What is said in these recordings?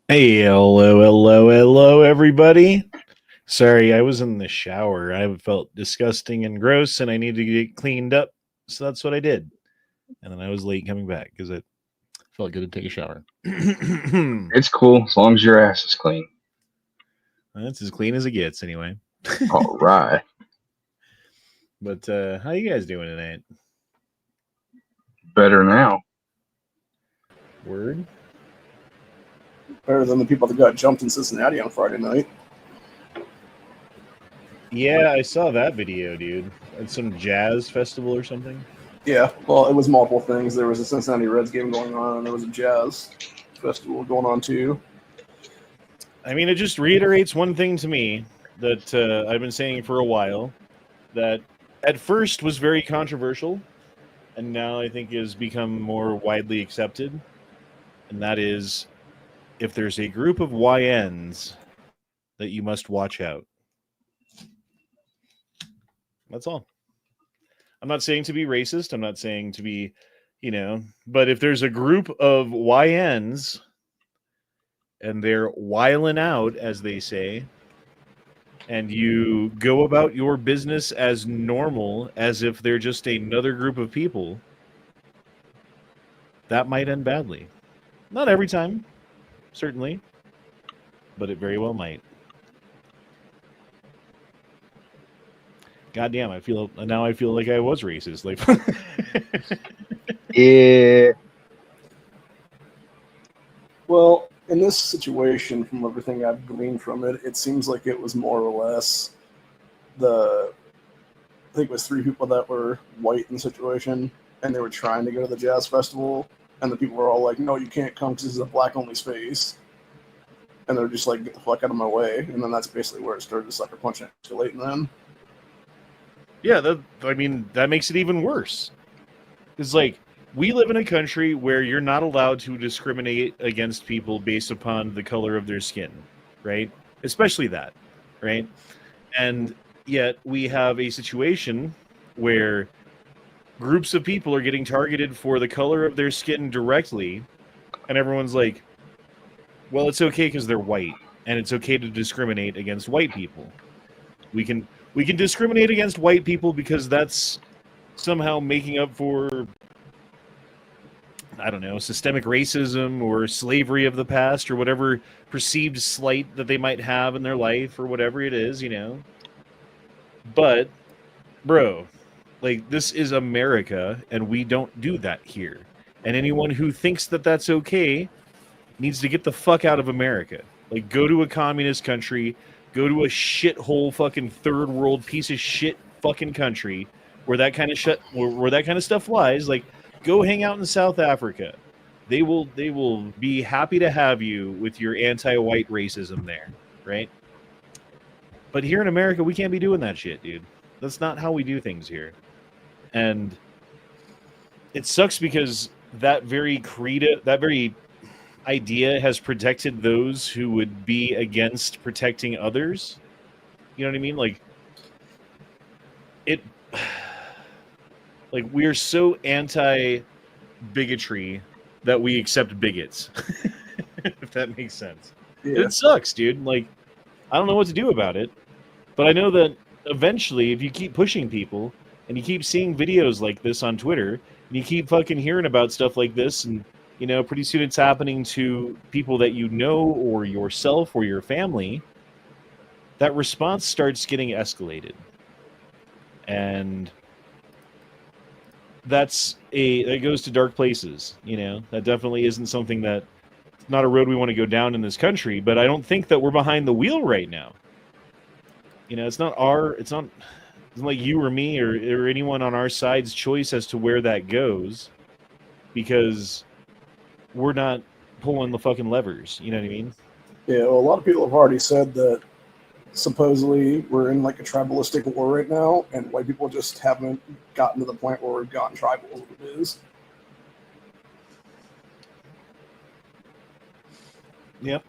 Hey, hello, everybody. Sorry, I was in the shower. I felt disgusting and gross, and I needed to get cleaned up, so that's what I did. And then I was late coming back because it felt good to take a shower. It's cool as long as your ass is clean. That's as clean as it gets, anyway. All right. But how you guys doing tonight? Better now. Word? Better than the people that got jumped in Cincinnati on Friday night. Yeah, I saw that video, dude. At some jazz festival or something. Yeah, well, it was multiple things. There was a Cincinnati Reds game going on, and there was a jazz festival going on, too. I mean, it just reiterates one thing to me that I've been saying for a while, that at first was very controversial, and now I think has become more widely accepted, and that is, if there's a group of YNs that you must watch out. That's all. I'm not saying to be racist. I'm not saying to be, but if there's a group of YNs and they're whiling out, as they say, and you go about your business as normal, as if they're just another group of people, that might end badly. Not every time, certainly, but it very well might. Goddamn, I feel like I was racist. Like, Yeah. Well, in this situation, from everything I've gleaned from it, it seems like it was more or less I think it was 3 people that were white in the situation, and they were trying to go to the jazz festival, and the people were all like, no, you can't come because this is a black-only space. And they're just like, get the fuck out of my way. And then that's basically where it started to sucker punch and escalate then. Yeah, that makes it even worse. It's like, we live in a country where you're not allowed to discriminate against people based upon the color of their skin, right? Especially that, right? And yet we have a situation where groups of people are getting targeted for the color of their skin directly, and everyone's like, well, it's okay because they're white, and it's okay to discriminate against white people. We can discriminate against white people because that's somehow making up for, I don't know, systemic racism or slavery of the past or whatever perceived slight that they might have in their life or whatever it is, But, bro, like, this is America, and we don't do that here. And anyone who thinks that that's okay needs to get the fuck out of America. Like, go to a communist country, go to a shithole fucking third world piece of shit fucking country where that kind of where that kind of stuff lies. Like, go hang out in South Africa. They will be happy to have you with your anti-white racism there, right? But here in America, we can't be doing that shit, dude. That's not how we do things here. And it sucks because that very idea has protected those who would be against protecting others. You know what I mean? Like we are so anti-bigotry that we accept bigots. If that makes sense. Yeah. It sucks, dude. Like, I don't know what to do about it, but I know that eventually, if you keep pushing people and you keep seeing videos like this on Twitter, and you keep fucking hearing about stuff like this, and pretty soon it's happening to people that you know or yourself or your family, that response starts getting escalated. And that goes to dark places. That definitely isn't something that, not a road we want to go down in this country, but I don't think that we're behind the wheel right now. It's not like you or me or anyone on our side's choice as to where that goes, because we're not pulling the fucking levers. You know what I mean? Yeah, well, a lot of people have already said that supposedly we're in like a tribalistic war right now, and white people just haven't gotten to the point where we've gotten tribal as it is. Yep.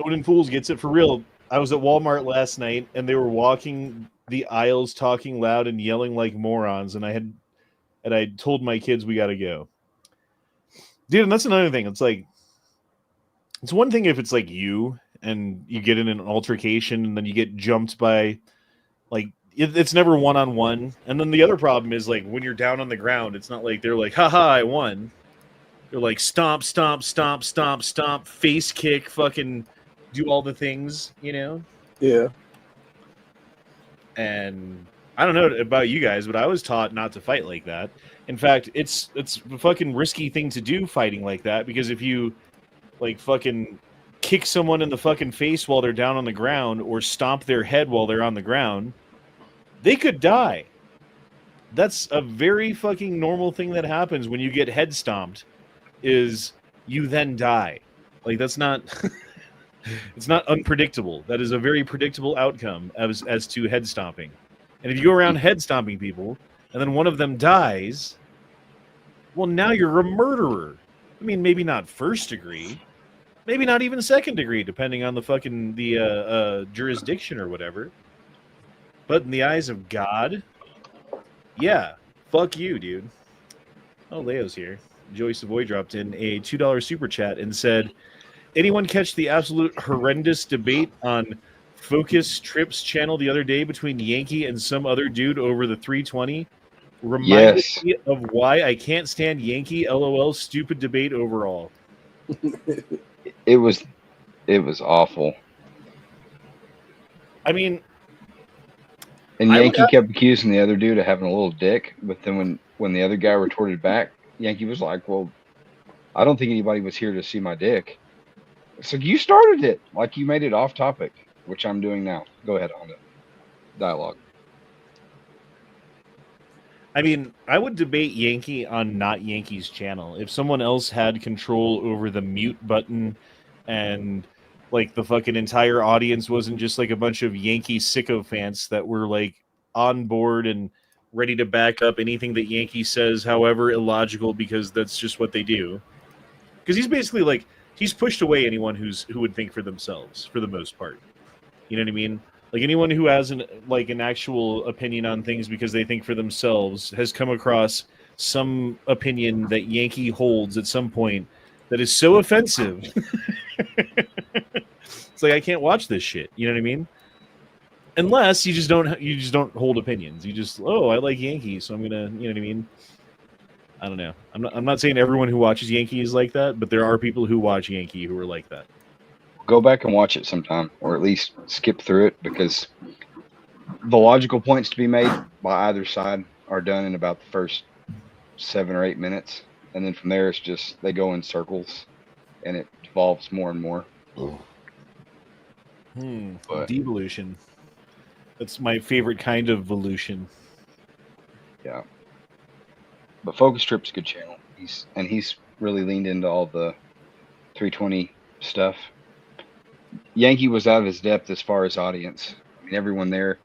Odin Fools gets it for real. I was at Walmart last night, and they were walking the aisles talking loud and yelling like morons, and I told my kids we got to go. Dude, and that's another thing. It's like, it's one thing if it's like you and you get in an altercation and then you get jumped by, like, it's never one-on-one. And then the other problem is, like, when you're down on the ground, it's not like they're like, haha, I won. They're like, stomp, stomp, stomp, stomp, stomp, face kick, fucking do all the things, Yeah. And I don't know about you guys, but I was taught not to fight like that. In fact, it's a fucking risky thing to do, fighting like that, because if you, like, fucking kick someone in the fucking face while they're down on the ground or stomp their head while they're on the ground, they could die. That's a very fucking normal thing that happens when you get head stomped, is you then die. Like, that's not it's not unpredictable. That is a very predictable outcome as to head stomping. And if you go around head stomping people and then one of them dies, well, now you're a murderer. I mean, maybe not first degree, maybe not even second degree, depending on the fucking jurisdiction or whatever. But in the eyes of God, yeah, fuck you, dude. Oh, Leo's here. Joey Savoy dropped in a $2 super chat and said, anyone catch the absolute horrendous debate on Focus Trips channel the other day between Yankee and some other dude over the 320? Reminded me of why I can't stand Yankee. LOL. Stupid debate overall. It was awful. I mean, and Yankee kept accusing the other dude of having a little dick, but then when the other guy retorted back, Yankee was like, well, I don't think anybody was here to see my dick. So you started it. Like, you made it off topic, which I'm doing now. Go ahead on the dialogue. I mean, I would debate Yankee on not Yankee's channel. If someone else had control over the mute button and, like, the fucking entire audience wasn't just like a bunch of Yankee sycophants that were, like, on board and ready to back up anything that Yankee says, however illogical, because that's just what they do. Because he's basically, like, he's pushed away anyone who would think for themselves, for the most part. You know what I mean? Like, anyone who has an actual opinion on things because they think for themselves has come across some opinion that Yankee holds at some point that is so offensive. It's like, I can't watch this shit. You know what I mean? Unless you just don't hold opinions. You just, oh, I like Yankees, so I'm gonna, you know what I mean? I don't know. I'm not saying everyone who watches Yankee is like that, but there are people who watch Yankee who are like that. Go back and watch it sometime, or at least skip through it, because the logical points to be made by either side are done in about the first 7 or 8 minutes, and then from there it's just they go in circles, and it evolves more and more. But devolution. That's my favorite kind of evolution. Yeah. But Focus Trip's a good channel. He's really leaned into all the 320 stuff. Yankee was out of his depth as far as audience. I mean, everyone there,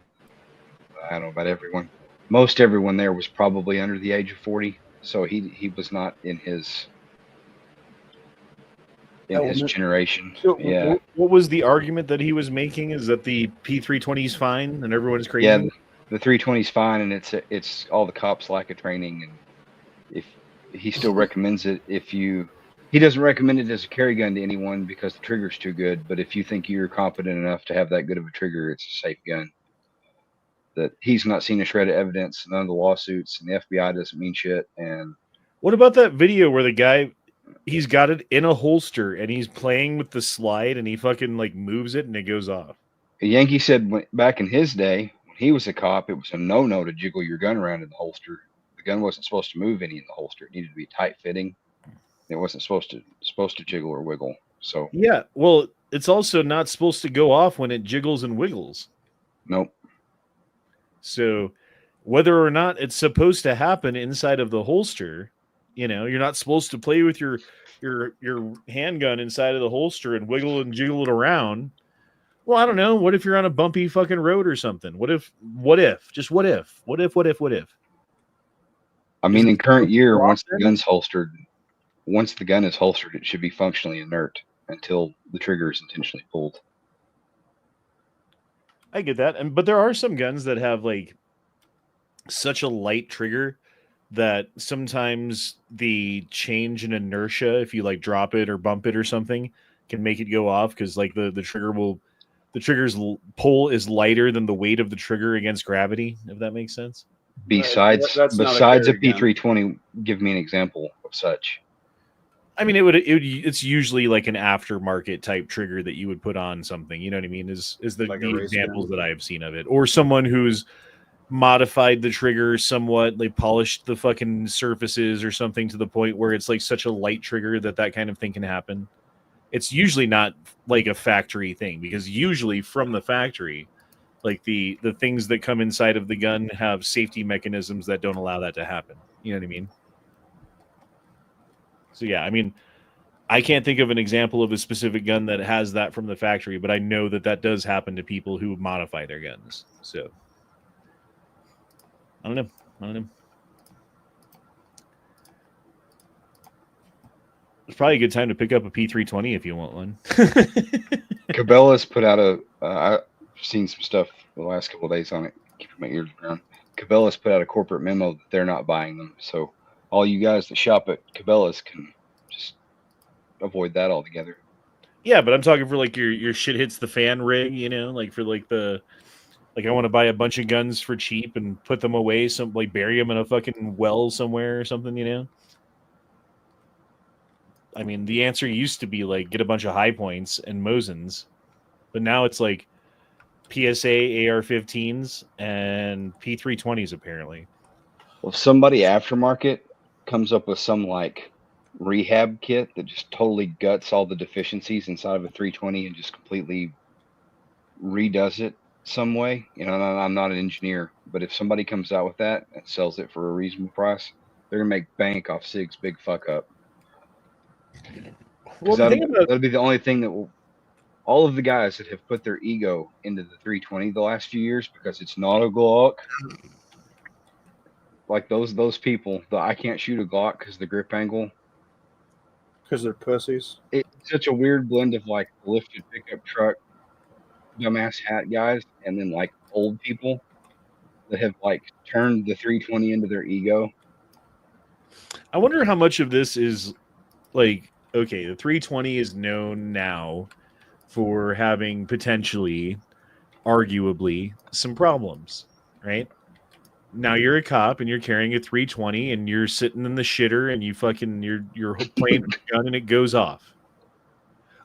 I don't know about everyone. Most everyone there was probably under the age of 40, so he was not in his generation. So yeah. What was the argument that he was making? Is that the P320 is fine and everyone's crazy? Yeah, the 320 is fine, and it's all the cops lack of training, and if he still recommends it if you He doesn't recommend it as a carry gun to anyone because the trigger's too good. But if you think you're competent enough to have that good of a trigger, it's a safe gun. That he's not seen a shred of evidence, none of the lawsuits, and the FBI doesn't mean shit. And what about that video where the guy, he's got it in a holster and he's playing with the slide and he fucking like moves it and it goes off? Yankee said back in his day, when he was a cop, it was a no-no to jiggle your gun around in the holster. The gun wasn't supposed to move any in the holster. It needed to be tight fitting. It wasn't supposed to jiggle or wiggle. So yeah, well, it's also not supposed to go off when it jiggles and wiggles. Nope. So whether or not it's supposed to happen inside of the holster, you're not supposed to play with your handgun inside of the holster and wiggle and jiggle it around. Well, I don't know. What if you're on a bumpy fucking road or something? What if? I mean, in current year, once the gun is holstered, it should be functionally inert until the trigger is intentionally pulled. I get that. But there are some guns that have like such a light trigger that sometimes the change in inertia, if you like drop it or bump it or something, can make it go off because like the trigger's pull is lighter than the weight of the trigger against gravity, if that makes sense. Besides a P320, give me an example of such. I mean, it's usually like an aftermarket type trigger that you would put on something. You know what I mean? Is the examples that I have seen of it, or someone who's modified the trigger somewhat, like polished the fucking surfaces or something to the point where it's like such a light trigger that kind of thing can happen. It's usually not like a factory thing because usually from the factory, like the things that come inside of the gun have safety mechanisms that don't allow that to happen. You know what I mean? So yeah, I mean, I can't think of an example of a specific gun that has that from the factory, but I know that does happen to people who modify their guns. So I don't know. It's probably a good time to pick up a P320 if you want one. Cabela's put out I've seen some stuff the last couple of days on it. Keep my ears around. Cabela's put out a corporate memo that they're not buying them. So all you guys that shop at Cabela's can just avoid that altogether. Yeah, but I'm talking for like your shit hits the fan rig, like for like I want to buy a bunch of guns for cheap and put them away, like bury them in a fucking well somewhere or something, I mean, the answer used to be like get a bunch of high points and Mosins, but now it's like PSA AR-15s and P320s apparently. Well, if somebody aftermarket comes up with some like rehab kit that just totally guts all the deficiencies inside of a 320 and just completely redoes it some way, I'm not an engineer, but if somebody comes out with that and sells it for a reasonable price, they're gonna make bank off Sig's big fuck up. Well, that'll be the only thing that will. All of the guys that have put their ego into the 320 the last few years because it's not a Glock. Like those people, I can't shoot a Glock because the grip angle. Because they're pussies. It's such a weird blend of like lifted pickup truck, dumbass hat guys, and then like old people that have like turned the 320 into their ego. I wonder how much of this is like, okay, the 320 is known now for having potentially, arguably, some problems, right? Now you're a cop and you're carrying a 320 and you're sitting in the shitter and you're playing with the gun and it goes off.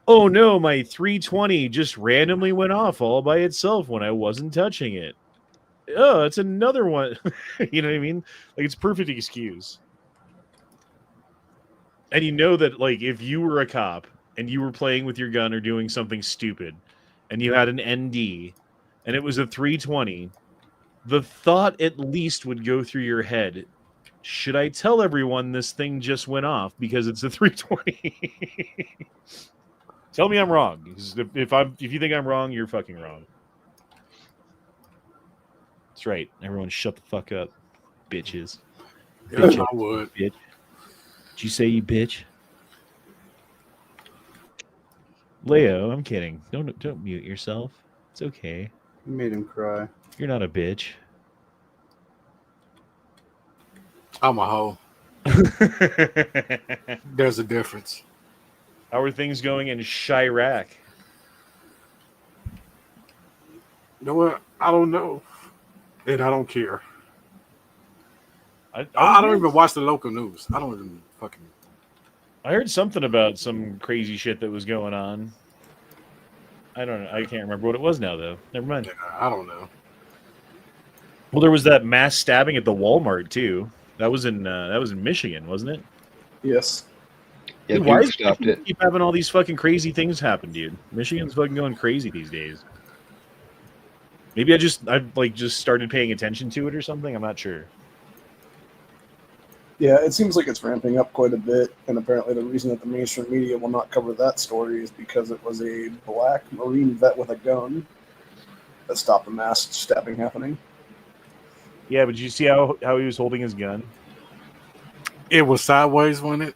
Oh no, my 320 just randomly went off all by itself when I wasn't touching it. Oh, it's another one. You know what I mean? Like it's perfect excuse. And you know that like if you were a cop and you were playing with your gun or doing something stupid and you had an ND and it was a 320, the thought at least would go through your head, should I tell everyone this thing just went off because it's a 320? Tell me I'm wrong. If you think I'm wrong, you're fucking wrong. That's right. Everyone shut the fuck up, bitches. Yeah, Bitch, I would. Bitch. Did you say you bitch? Leo, I'm kidding. Don't mute yourself. It's okay. You made him cry. You're not a bitch. I'm a hoe. There's a difference. How are things going in Chirac? You know what? I don't know, and I don't care. I don't even watch the local news. I don't even fucking. I heard something about some crazy shit that was going on. I don't know. I can't remember what it was now, though. Never mind. I don't know. Well, there was that mass stabbing at the Walmart too. That was in Michigan, wasn't it? Yes. Yeah, Dude, why Duke does stopped Michigan it. keep having all these fucking crazy things happen, dude? Michigan's fucking going crazy these days. Maybe I've just started paying attention to it or something. I'm not sure. Yeah, it seems like it's ramping up quite a bit, and apparently the reason that the mainstream media will not cover that story is because it was a black Marine vet with a gun that stopped the mass stabbing happening. Yeah, but did you see how he was holding his gun? It was sideways, wasn't it?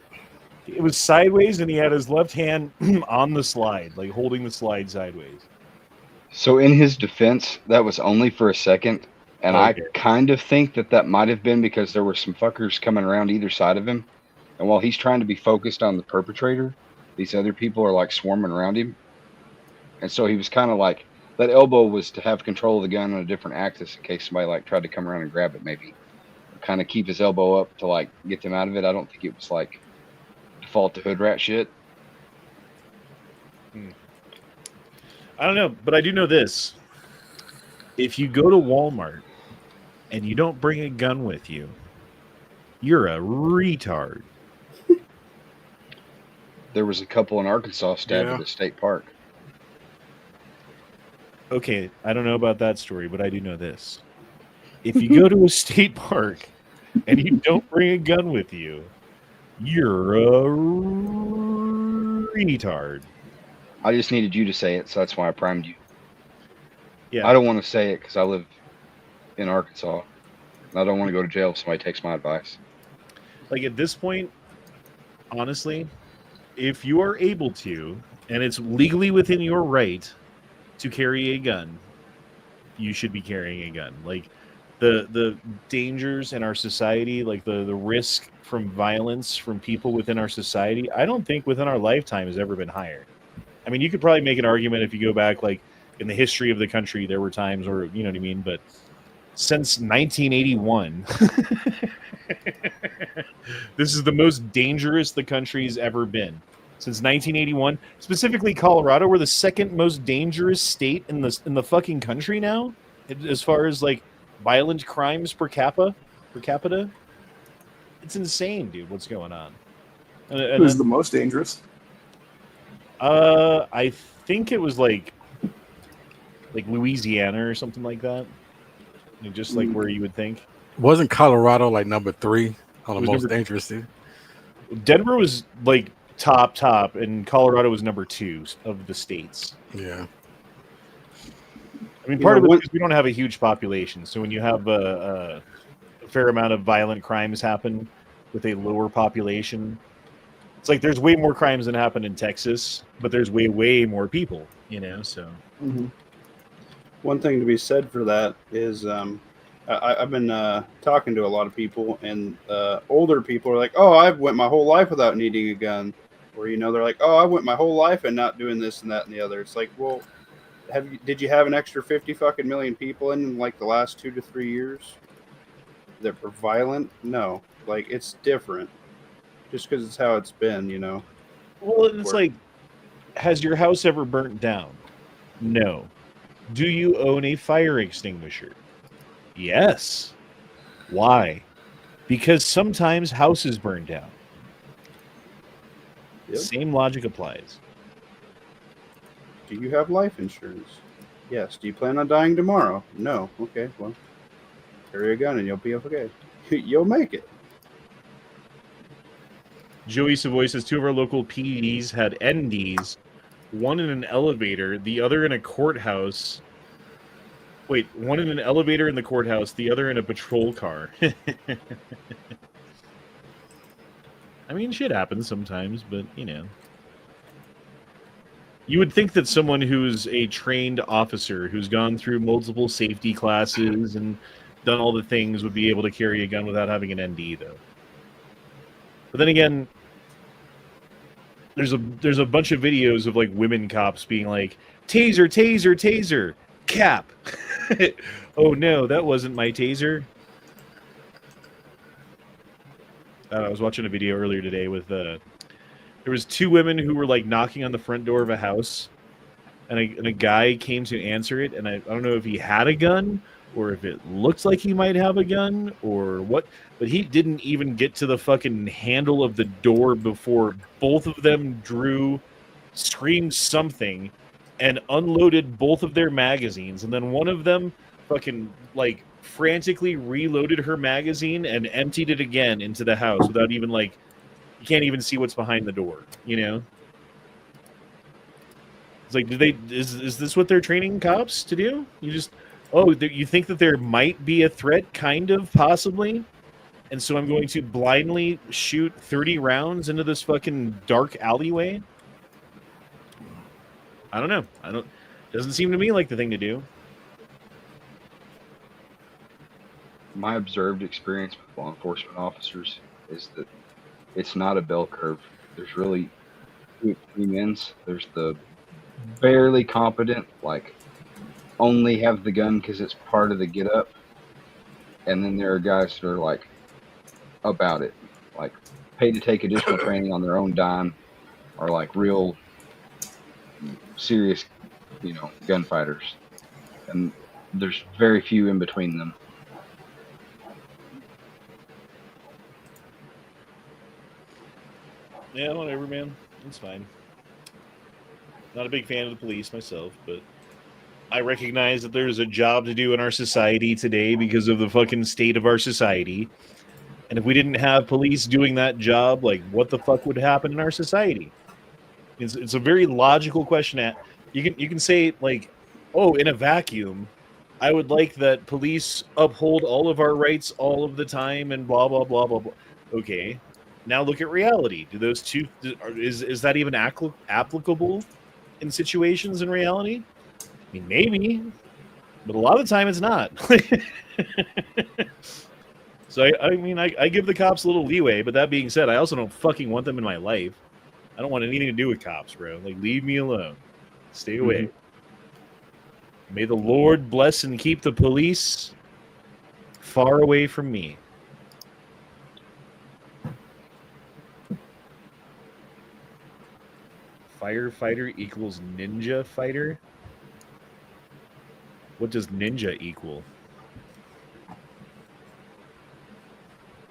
It was sideways, and he had his left hand on the slide, like holding the slide sideways. So in his defense, that was only for a second, and Okay. I kind of think that might have been because there were some fuckers coming around either side of him, and while he's trying to be focused on the perpetrator, these other people are like swarming around him, and so he was kind of like, that elbow was to have control of the gun on a different axis in case somebody like tried to come around and grab it, maybe kind of keep his elbow up to like get them out of it. I don't think it was like default to hood rat shit. I don't know, but I do know this. If you go to Walmart and you don't bring a gun with you, you're a retard. There was a couple in Arkansas stabbed at a state park. Okay, I don't know about that story, but I do know this. If you go to a state park and you don't bring a gun with you, you're a retard. I just needed you to say it, so that's why I primed you. Yeah. I don't want to say it because I live in Arkansas. I don't want to go to jail if somebody takes my advice. Like at this point, honestly, if you are able to, and it's legally within your right to carry a gun, you should be carrying a gun. Like the dangers in our society, like the risk from violence from people within our society, I don't think within our lifetime has ever been higher. I mean, you could probably make an argument if you go back, like in the history of the country, there were times where, you know what I mean? But since 1981, this is the most dangerous the country's ever been. Since 1981, specifically Colorado, we're the second most dangerous state in the fucking country now, as far as like violent crimes per capita. It's insane, dude. What's going on? Who's the most dangerous? I think it was like Louisiana or something like that. Just like where you would think. Wasn't Colorado like number 3 on the was most number- dangerous city? Denver was like top, and Colorado was number 2 of the states. Yeah. I mean, part of it is because we don't have a huge population, so when you have a fair amount of violent crimes happen with a lower population, it's like there's way more crimes than happen in Texas, but there's way more people, you know. So One thing to be said for that is I've been talking to a lot of people, and older people are like, "Oh, I've went my whole life without needing a gun," or they're like, "Oh, I went my whole life and not doing this and that and the other." It's like, well, did you have an extra 50 fucking million people in like the last 2 to 3 years that were violent? No, like it's different, just because it's how it's been, Well, it's like, has your house ever burnt down? No. Do you own a fire extinguisher? Yes. Why? Because sometimes houses burn down. Yep. Same logic applies. Do you have life insurance? Yes. Do you plan on dying tomorrow? No. Okay, well, carry a gun and you'll be okay. You'll make it. Joey Savoy says 2 of our local PDs had NDs, one in an elevator, the other in a courthouse. Wait, one in an elevator in the courthouse, the other in a patrol car. I mean, shit happens sometimes, but, You would think that someone who's a trained officer, who's gone through multiple safety classes and done all the things, would be able to carry a gun without having an ND, though. But then again, there's a bunch of videos of like women cops being like, taser, taser, taser, cap. Oh no, that wasn't my taser. I was watching a video earlier today with there was two women who were like knocking on the front door of a house, and a guy came to answer it, and I don't know if he had a gun or if it looked like he might have a gun or what, but he didn't even get to the fucking handle of the door before both of them screamed something, and unloaded both of their magazines, and then one of them fucking like frantically reloaded her magazine and emptied it again into the house without even like, you can't even see what's behind the door, you know? It's like, is this what they're training cops to do? You just, you think that there might be a threat, kind of, possibly, and so I'm going to blindly shoot 30 rounds into this fucking dark alleyway? I don't know. Doesn't seem to me like the thing to do. My observed experience with law enforcement officers is that it's not a bell curve. There's really two extreme ends. There's the barely competent, like only have the gun because it's part of the get up, and then there are guys that are like about it, like paid to take additional training on their own dime, are like real serious, gunfighters, and there's very few in between them. Yeah, whatever, man. It's fine. Not a big fan of the police myself, but I recognize that there's a job to do in our society today because of the fucking state of our society. And if we didn't have police doing that job, like, what the fuck would happen in our society? It's a very logical question. You can say, like, oh, in a vacuum, I would like that police uphold all of our rights all of the time and blah, blah, blah, blah, blah. Okay. Now look at reality. Do those two, is that even applicable in situations in reality? I mean, maybe, but a lot of the time it's not. So, I mean, I give the cops a little leeway, but that being said, I also don't fucking want them in my life. I don't want anything to do with cops, bro. Like, leave me alone. Stay away. Mm-hmm. May the Lord bless and keep the police far away from me. Firefighter equals ninja fighter? What does ninja equal?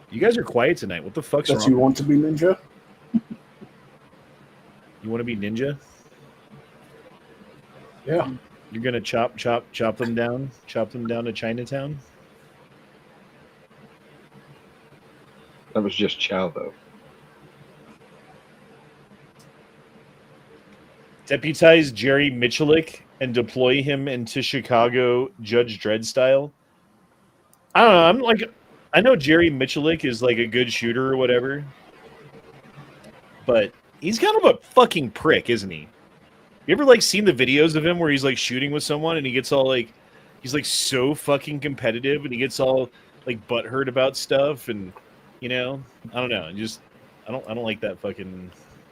You guys are quiet tonight. What the fuck's wrong? That you want to be ninja? You want to be ninja? Yeah. You're gonna chop them down? Chop them down to Chinatown? That was just Chow, though. Deputize Jerry Michalik and deploy him into Chicago Judge Dredd style? I don't know. I know Jerry Michalik is like a good shooter or whatever, but he's kind of a fucking prick, isn't he? You ever like seen the videos of him where he's like shooting with someone and he gets all like, he's like so fucking competitive and he gets all like butthurt about stuff, and I don't know. I don't like that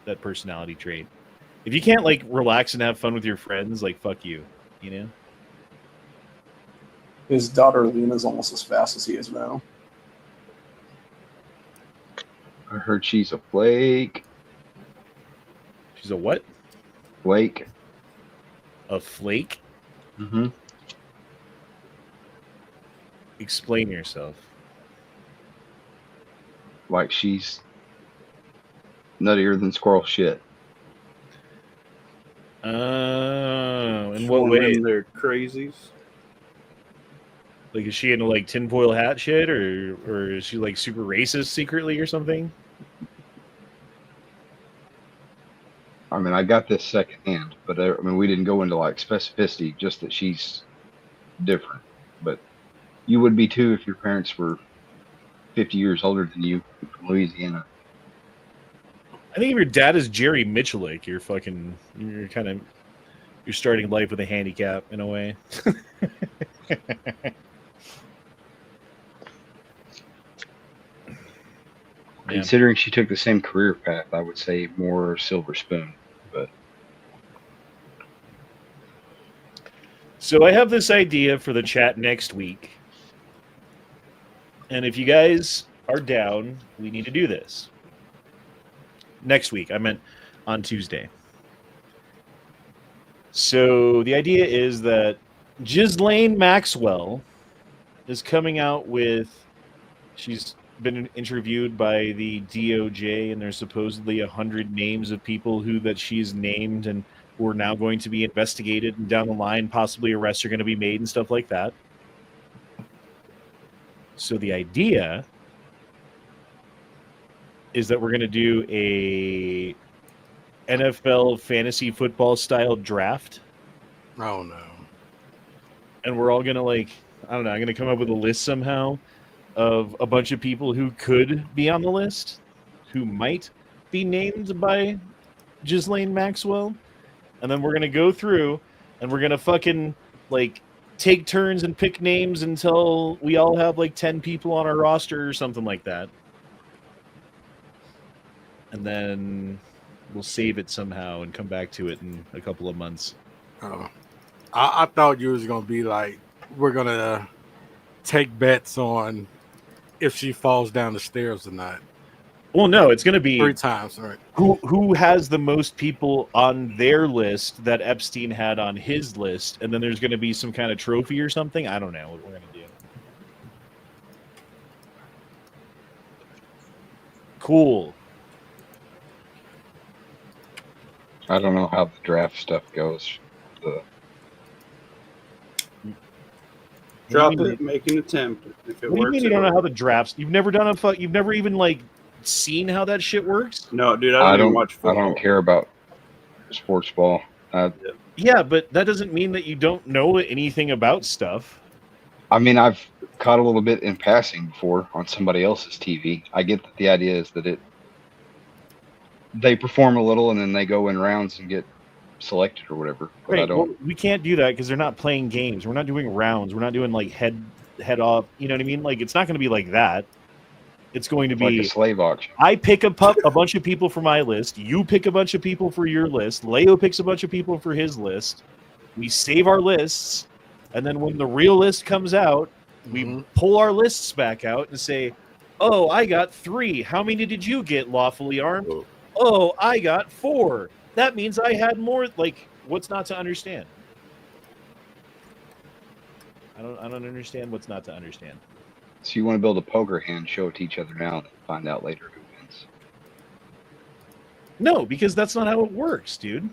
that personality trait. If you can't like relax and have fun with your friends, like, fuck you, His daughter Lena's almost as fast as he is now. I heard she's a flake. She's a what? Flake. A flake? Mm-hmm. Explain yourself. Like she's nuttier than squirrel shit. In what way? They're crazies. Like, is she into like tinfoil hat shit, or is she like super racist secretly or something? I mean, I got this secondhand, but I mean, we didn't go into like specificity, just that she's different. But you would be too if your parents were 50 years older than you from Louisiana. I think if your dad is Jerry Michalik, you're starting life with a handicap in a way. Considering she took the same career path, I would say more silver spoon. But So I have this idea for the chat next week. And if you guys are down, we need to do this. Next week. I meant on Tuesday. So the idea is that Ghislaine Maxwell is coming out with... She's been interviewed by the DOJ, and there's supposedly 100 names of people that she's named and who are now going to be investigated, and down the line possibly arrests are going to be made and stuff like that. So the idea is that we're going to do a NFL fantasy football style draft. Oh no. And we're all going to I don't know, I'm going to come up with a list somehow of a bunch of people who could be on the list, who might be named by Ghislaine Maxwell. And then we're going to go through and we're going to fucking take turns and pick names until we all have 10 people on our roster or something like that. And then we'll save it somehow and come back to it in a couple of months. Oh, I thought you was gonna be we're gonna take bets on if she falls down the stairs or not. Well, no, it's going to be 3 times, right? Who has the most people on their list that Epstein had on his list, and then there's going to be some kind of trophy or something. I don't know what we're going to do. Cool. I don't know how the draft stuff goes. Drop it, make an attempt. If it What do you works, mean you don't know how the drafts? You've never done you've never even seen how that shit works? No, dude, I don't even watch I football. don't care about sports ball. Yeah, but that doesn't mean that you don't know anything about stuff. I mean, I've caught a little bit in passing before on somebody else's TV. I get that the idea is that they perform a little and then they go in rounds and get selected or whatever. But Right. I don't. Well, we can't do that because they're not playing games. We're not doing rounds. We're not doing head off. You know what I mean? It's not going to be like that. It's going to be like a slave auction. I pick a bunch of people for my list. You pick a bunch of people for your list. Leo picks a bunch of people for his list. We save our lists, and then when the real list comes out, we pull our lists back out and say, "Oh, I got 3. How many did you get lawfully armed? Oh, I got 4. That means I had more." What's not to understand? I don't understand what's not to understand. So you want to build a poker hand, show it to each other now, and find out later who wins. No, because that's not how it works, dude.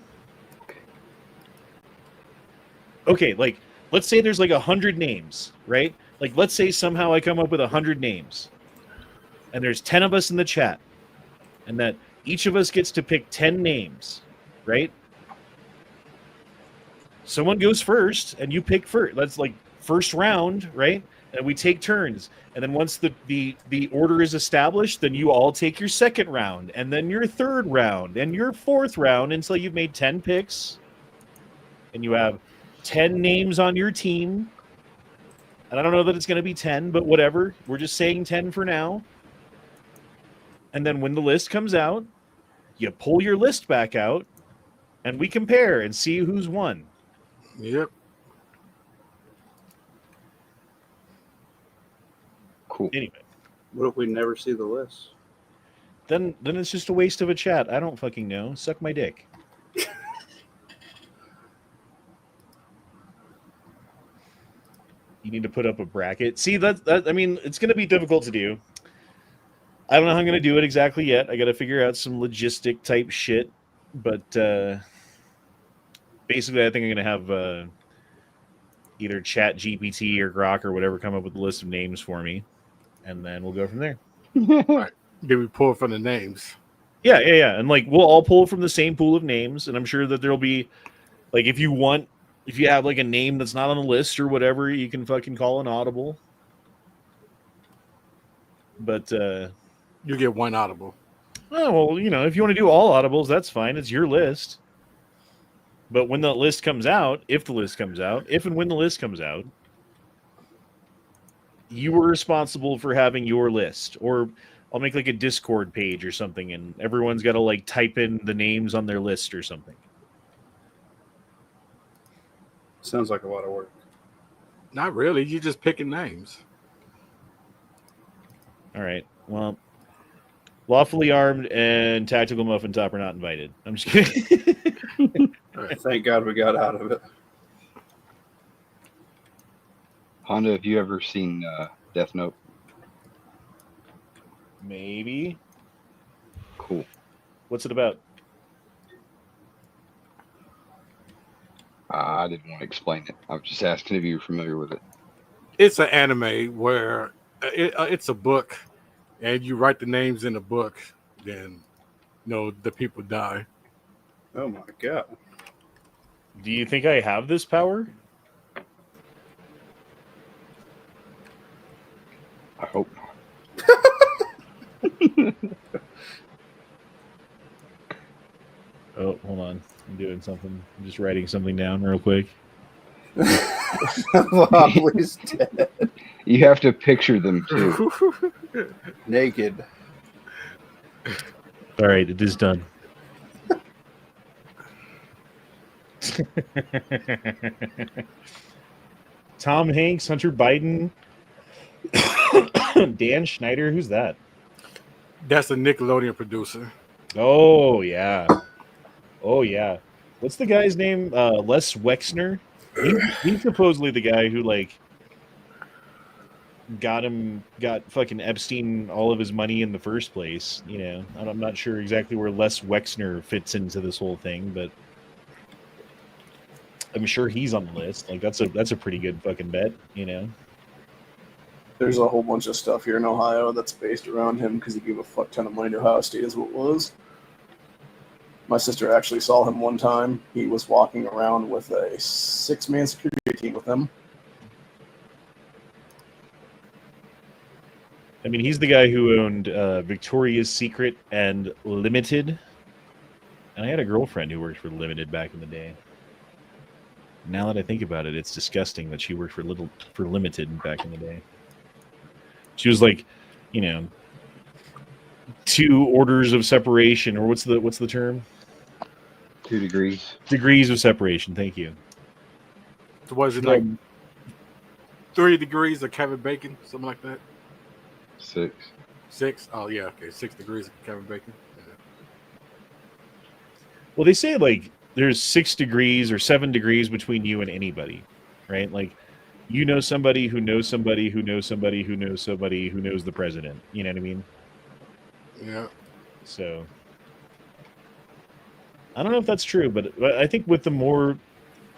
Okay, let's say there's 100 names, right? Let's say somehow I come up with 100 names, and there's 10 of us in the chat, and that each of us gets to pick 10 names, right? Someone goes first, and you pick first. That's first round, right? And we take turns. And then once the order is established, then you all take your second round, and then your third round, and your fourth round until you've made 10 picks, and you have 10 names on your team. And I don't know that it's going to be 10, but whatever. We're just saying 10 for now. And then when the list comes out, you pull your list back out, and we compare and see who's won. Yep. Cool. Anyway, What if we never see the list? then it's just a waste of a chat. I don't fucking know. Suck my dick. You need to put up a bracket. See, that I mean, it's going to be difficult to do. I don't know how I'm going to do it exactly yet. I got to figure out some logistic type shit. But basically, I think I'm going to have either Chat GPT or Grok or whatever come up with a list of names for me. And then we'll go from there. Right. Did we pull from the names? Yeah. And we'll all pull from the same pool of names. And I'm sure that there'll be, if you have a name that's not on the list or whatever, you can fucking call an audible. But You get 1 audible. oh, well, if you want to do all audibles, that's fine. It's your list. But when the list comes out, if and when the list comes out, you were responsible for having your list. Or I'll make like a Discord page or something, and everyone's got to like type in the names on their list or something. Sounds like a lot of work. Not really. You're just picking names. All right. Well, lawfully armed and tactical muffin top are not invited. I'm just kidding. Thank God we got out of it. Honda, have you ever seen Death Note? Maybe. Cool. What's it about? I didn't want to explain it. I was just asking if you were familiar with it. It's an anime where it's a book, and you write the names in the book, then the people die. Oh my God. Do you think I have this power? I hope not. Oh, hold on. I'm doing something. I'm just writing something down real quick. Wobbly's dead. You have to picture them too. Naked. All right, it is done. Tom Hanks, Hunter Biden, Dan Schneider. Who's that? That's a Nickelodeon producer. Oh yeah. Oh yeah. What's the guy's name? Les Wexner. He's supposedly the guy who like got fucking Epstein all of his money in the first place. You know, I'm not sure exactly where Les Wexner fits into this whole thing, but I'm sure he's on the list. Like that's a pretty good fucking bet. You know. There's a whole bunch of stuff here in Ohio that's based around him because he gave a fuck ton of money to Ohio State is what it was. My sister actually saw him one time. He was walking around with a 6-man security team with him. I mean, he's the guy who owned Victoria's Secret and Limited. And I had a girlfriend who worked for Limited back in the day. Now that I think about it, it's disgusting that she worked for Limited back in the day. She was like, 2 orders of separation, or what's the term? 2 degrees. Degrees of separation. Thank you. So was it like 3 degrees of Kevin Bacon, something like that? 6. 6? Oh yeah, okay, 6 degrees of Kevin Bacon. Yeah. Well, they say like there's 6 degrees or 7 degrees between you and anybody, right? Like you know somebody who knows somebody who knows somebody who knows somebody who knows the president. You know what I mean? Yeah. So I don't know if that's true, but I think with the more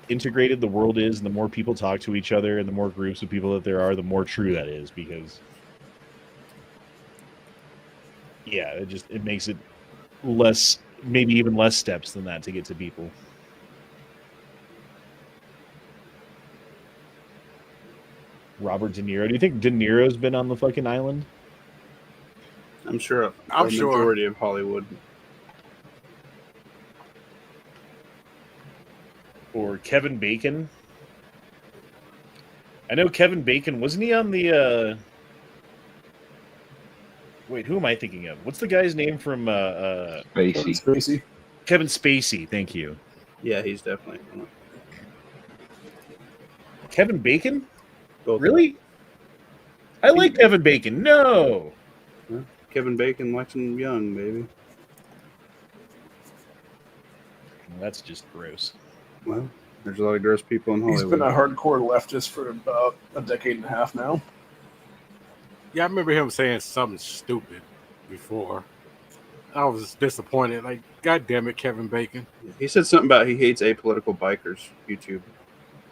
integrated the world is, and the more people talk to each other, and the more groups of people that there are, the more true that is. Because, yeah, it makes it less, maybe even less steps than that to get to people. Robert De Niro. Do you think De Niro's been on the fucking island? I'm sure. I'm the sure. Majority of Hollywood. Or Kevin Bacon? I know Kevin Bacon. Wasn't he on the... Wait, who am I thinking of? What's the guy's name from... Spacey. Kevin Spacey, thank you. Yeah, he's definitely on it. Kevin Bacon? Both Really? I like Kevin Bacon. No! Kevin Bacon, Lexington Young, baby. That's just gross. Well, there's a lot of gross people in Hollywood. He's been a hardcore leftist for about a decade and a half now. Yeah, I remember him saying something stupid before. I was disappointed. Like, God damn it, Kevin Bacon. He said something about he hates apolitical bikers. YouTube.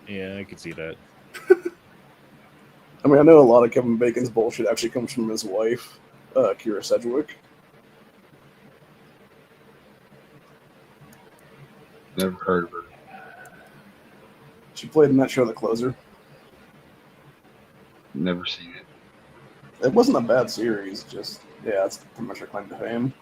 Yeah, I could see that. I mean, I know a lot of Kevin Bacon's bullshit actually comes from his wife, Kira Sedgwick. Never heard of her. She played in that show, The Closer. Never seen it. It wasn't a bad series, just, yeah, it's pretty much her claim to fame.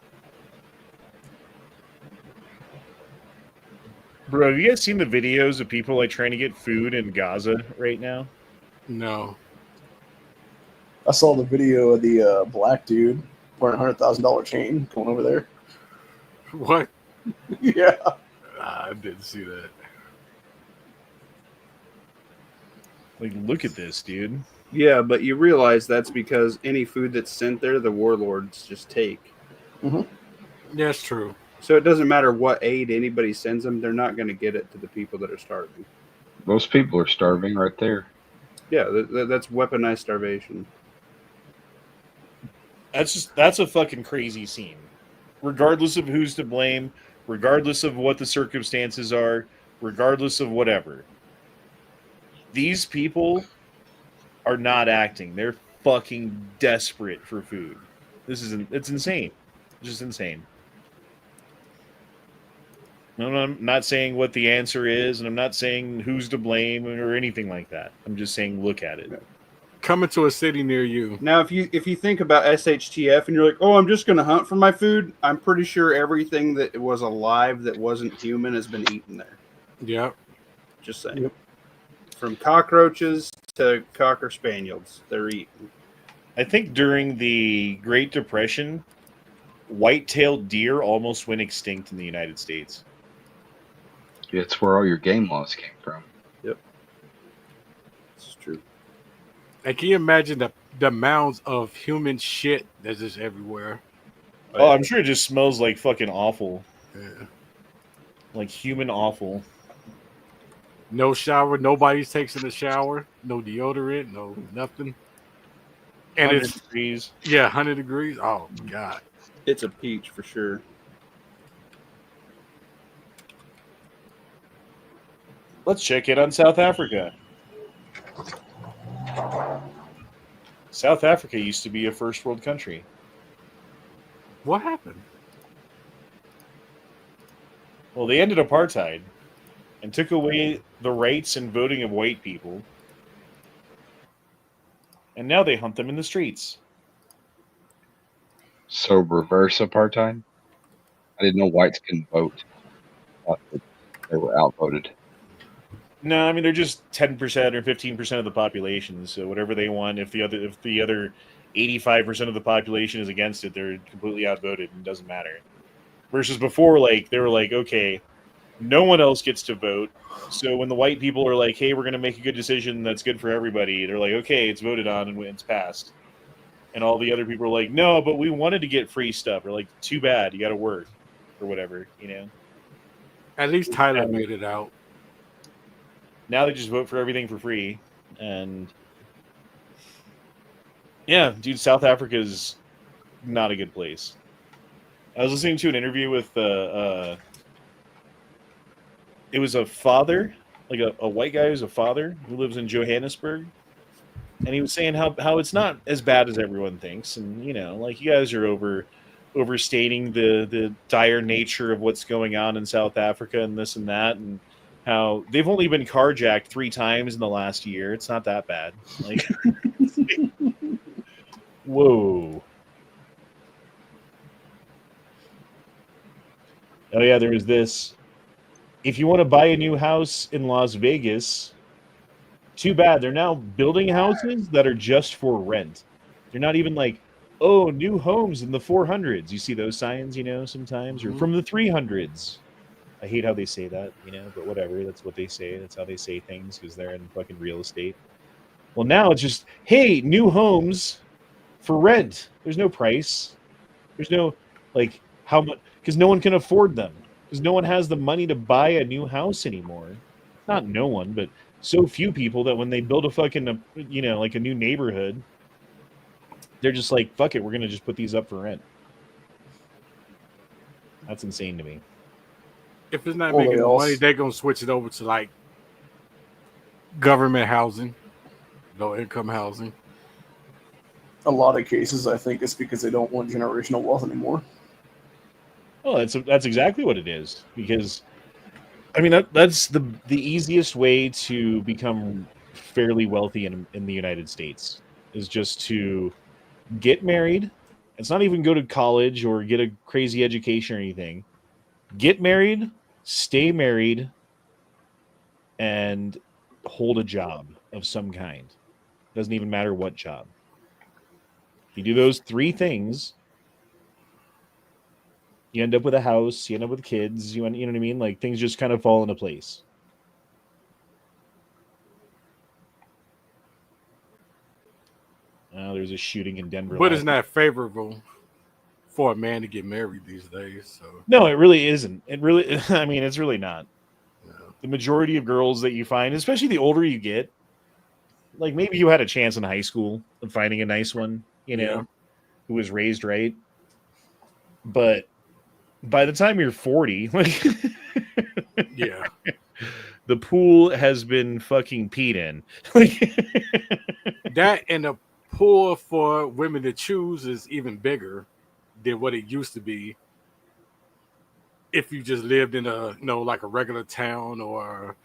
Bro, have you guys seen the videos of people like trying to get food in Gaza right now? No. I saw the video of the black dude wearing $100,000 chain going over there. What? Yeah. I didn't see that. Like, look at this, dude. Yeah, but you realize that's because any food that's sent there, the warlords just take. That's true. So it doesn't matter what aid anybody sends them, they're not going to get it to the people that are starving. Most people are starving right there. Yeah, that's weaponized starvation. That's a fucking crazy scene. Regardless of who's to blame, regardless of what the circumstances are, regardless of whatever. These people are not acting. They're fucking desperate for food. It's insane. It's just insane. No, I'm not saying what the answer is, and I'm not saying who's to blame or anything like that. I'm just saying look at it. Coming to a city near you. Now, if you think about SHTF and you're like, oh, I'm just going to hunt for my food, I'm pretty sure everything that was alive that wasn't human has been eaten there. Yep. Just saying. Yep. From cockroaches to cocker spaniels, they're eaten. I think during the Great Depression, white-tailed deer almost went extinct in the United States. It's where all your game laws came from. It's true. And can you imagine the mounds of human shit that's just everywhere? Oh, I'm sure it just smells like fucking awful. Yeah. Like human awful. No shower. Nobody's taking a shower. No deodorant. No nothing. And 100 it's degrees. 100 degrees. Oh God. It's a peach for sure. Let's check in on South Africa. South Africa used to be a first world country. What happened? Well, they ended apartheid and took away the rights and voting of white people. And now they hunt them in the streets. So reverse apartheid? I didn't know whites couldn't vote. I thought that they were outvoted. No, I mean they're just 10% or 15% of the population. So whatever they want, if the other 85% of the population is against it, they're completely outvoted and it doesn't matter. Versus before, like they were like, okay, no one else gets to vote. So when the white people are like, hey, we're going to make a good decision that's good for everybody, they're like, okay, it's voted on and it's passed. And all the other people are like, no, but we wanted to get free stuff. Or like, too bad, you got to work or whatever, you know. At least Tyler made it out. Now they just vote for everything for free. And yeah, dude, South Africa is not a good place. I was listening to an interview with it was a father, like a white guy who's a father who lives in Johannesburg. And he was saying how it's not as bad as everyone thinks. And, you know, like you guys are overstating the dire nature of what's going on in South Africa and this and that. And how they've only been carjacked 3 times in the last year. It's not that bad. Like, whoa. Oh yeah, there was this. If you want to buy a new house in Las Vegas, too bad. They're now building houses that are just for rent. They're not even like, oh, new homes in the 400s. You see those signs, you know, sometimes, or from the 300s. I hate how they say that, you know, but whatever. That's what they say. That's how they say things because they're in fucking real estate. Well, now it's just, hey, new homes for rent. There's no price. There's no, like, how much, because no one can afford them. Because no one has the money to buy a new house anymore. Not no one, but so few people that when they build a fucking, you know, like a new neighborhood, they're just like, fuck it, we're going to just put these up for rent. That's insane to me. If it's not making no money, they're going to switch it over to like government housing, low income housing. A lot of cases, I think it's because they don't want generational wealth anymore. Oh, that's exactly what it is. Because, I mean, that's the easiest way to become fairly wealthy in the United States is just to get married. It's not even go to college or get a crazy education or anything. Get married, stay married, and hold a job of some kind. Doesn't even matter what job. If you do those 3 things, You end up with a house, you end up with kids, you know what I mean? Like things just kind of fall into place. There's a shooting in Denver. But it's not favorable for a man to get married these days. So No, it really isn't. It really, I mean, it's really not. yeah. The majority of girls that you find, especially the older you get, like maybe you had a chance in high school of finding a nice one, Yeah. who was raised right. But by the time you're 40, like Yeah. the pool has been fucking peed in. Like That and the pool for women to choose is even bigger than what it used to be. If you just lived in a like a regular town or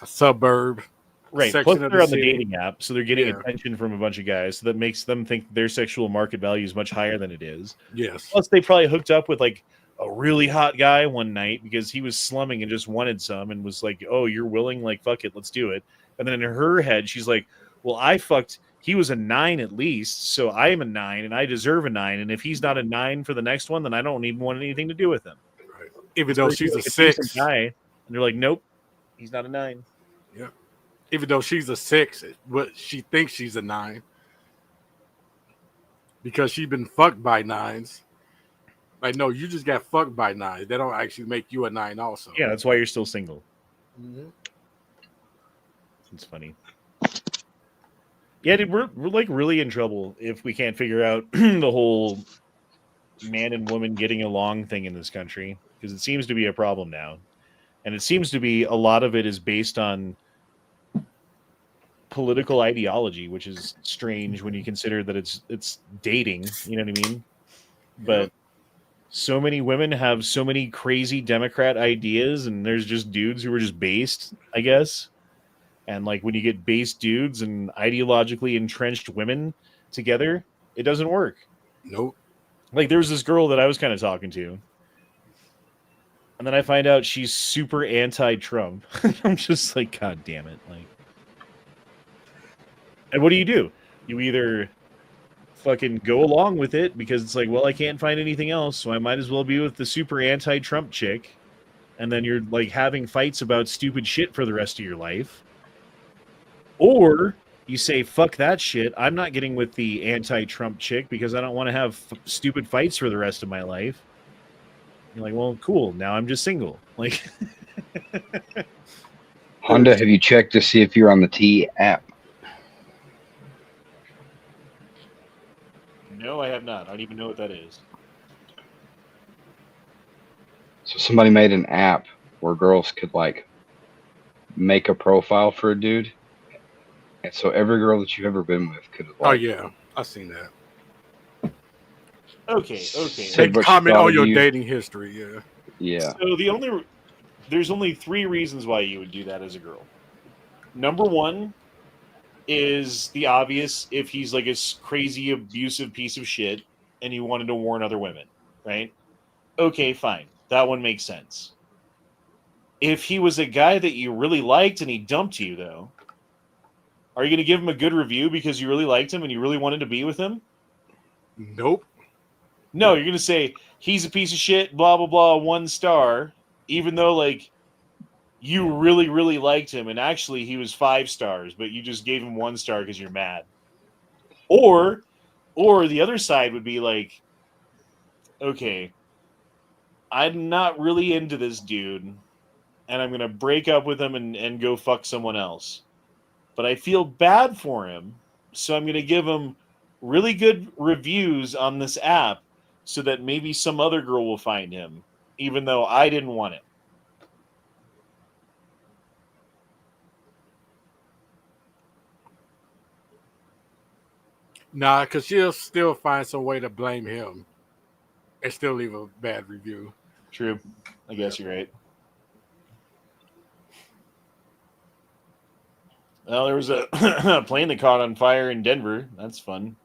a suburb right. Plus section of they're the on the city. dating app, so they're getting Yeah. attention from a bunch of guys, so that makes them think their sexual market value is much higher than it is. Yes. Plus they probably hooked up with like a really hot guy one night because he was slumming and just wanted some and was like, "Oh, you're willing? Like, fuck it, let's do it." And then in her head, she's like, "Well, I fucked. He was a 9 at least, so I am a 9 and I deserve a 9. And if he's not a 9 for the next one, then I don't even want anything to do with him." Right. Even though So she's a like decent 6. guy, and they're like, "Nope, he's not a 9." Yeah. Even though she's a 6, but she thinks she's a 9 because she's been fucked by 9s. Like, no, you just got fucked by 9s. They don't actually make you a 9 also. Yeah, that's why you're still single. Mm-hmm. It's funny. Yeah, dude, we're like really in trouble if we can't figure out the whole man and woman getting along thing in this country, because it seems to be a problem now. And it seems to be a lot of it is based on political ideology, which is strange when you consider that it's dating, you know what I mean? But so many women have so many crazy Democrat ideas, and there's just dudes who are just based, I guess. And like when you get base dudes and ideologically entrenched women together, it doesn't work. Nope. Like there's this girl that I was kind of talking to, and then I find out she's super anti-Trump. I'm just like, God damn it! Like, and what do? You either fucking go along with it because it's like, well, I can't find anything else, so I might as well be with the super anti-Trump chick, and then you're like having fights about stupid shit for the rest of your life. Or you say, fuck that shit. I'm not getting with the anti-Trump chick because I don't want to have stupid fights for the rest of my life. You're like, well, cool. Now I'm just single. Like, Honda, have you checked to see if you're on the T app? no, I have not. I don't even know what that is. So somebody made an app where girls could like make a profile for a dude. And so every girl that you've ever been with could like, Oh yeah, I've seen that. Okay. Said They what she comment thought on of your you. dating history. Yeah. Yeah. So there's only 3 reasons why you would do that as a girl. Number 1 is the obvious: if he's like a crazy abusive piece of shit and you wanted to warn other women, right? Okay, fine. That one makes sense. If he was a guy that you really liked and he dumped you, though, are you going to give him a good review because you really liked him and you really wanted to be with him? Nope. No, you're going to say, he's a piece of shit, blah, blah, blah, 1 star, even though, like, you really, really liked him, and actually he was 5 stars, but you just gave him 1 star because you're mad. Or the other side would be like, okay, I'm not really into this dude, and I'm going to break up with him and go fuck someone else. But I feel bad for him, so I'm going to give him really good reviews on this app so that maybe some other girl will find him, even though I didn't want it. Nah, because she'll still find some way to blame him and still leave a bad review. True. I guess you're right. Well, there was a plane that caught on fire in Denver. That's fun.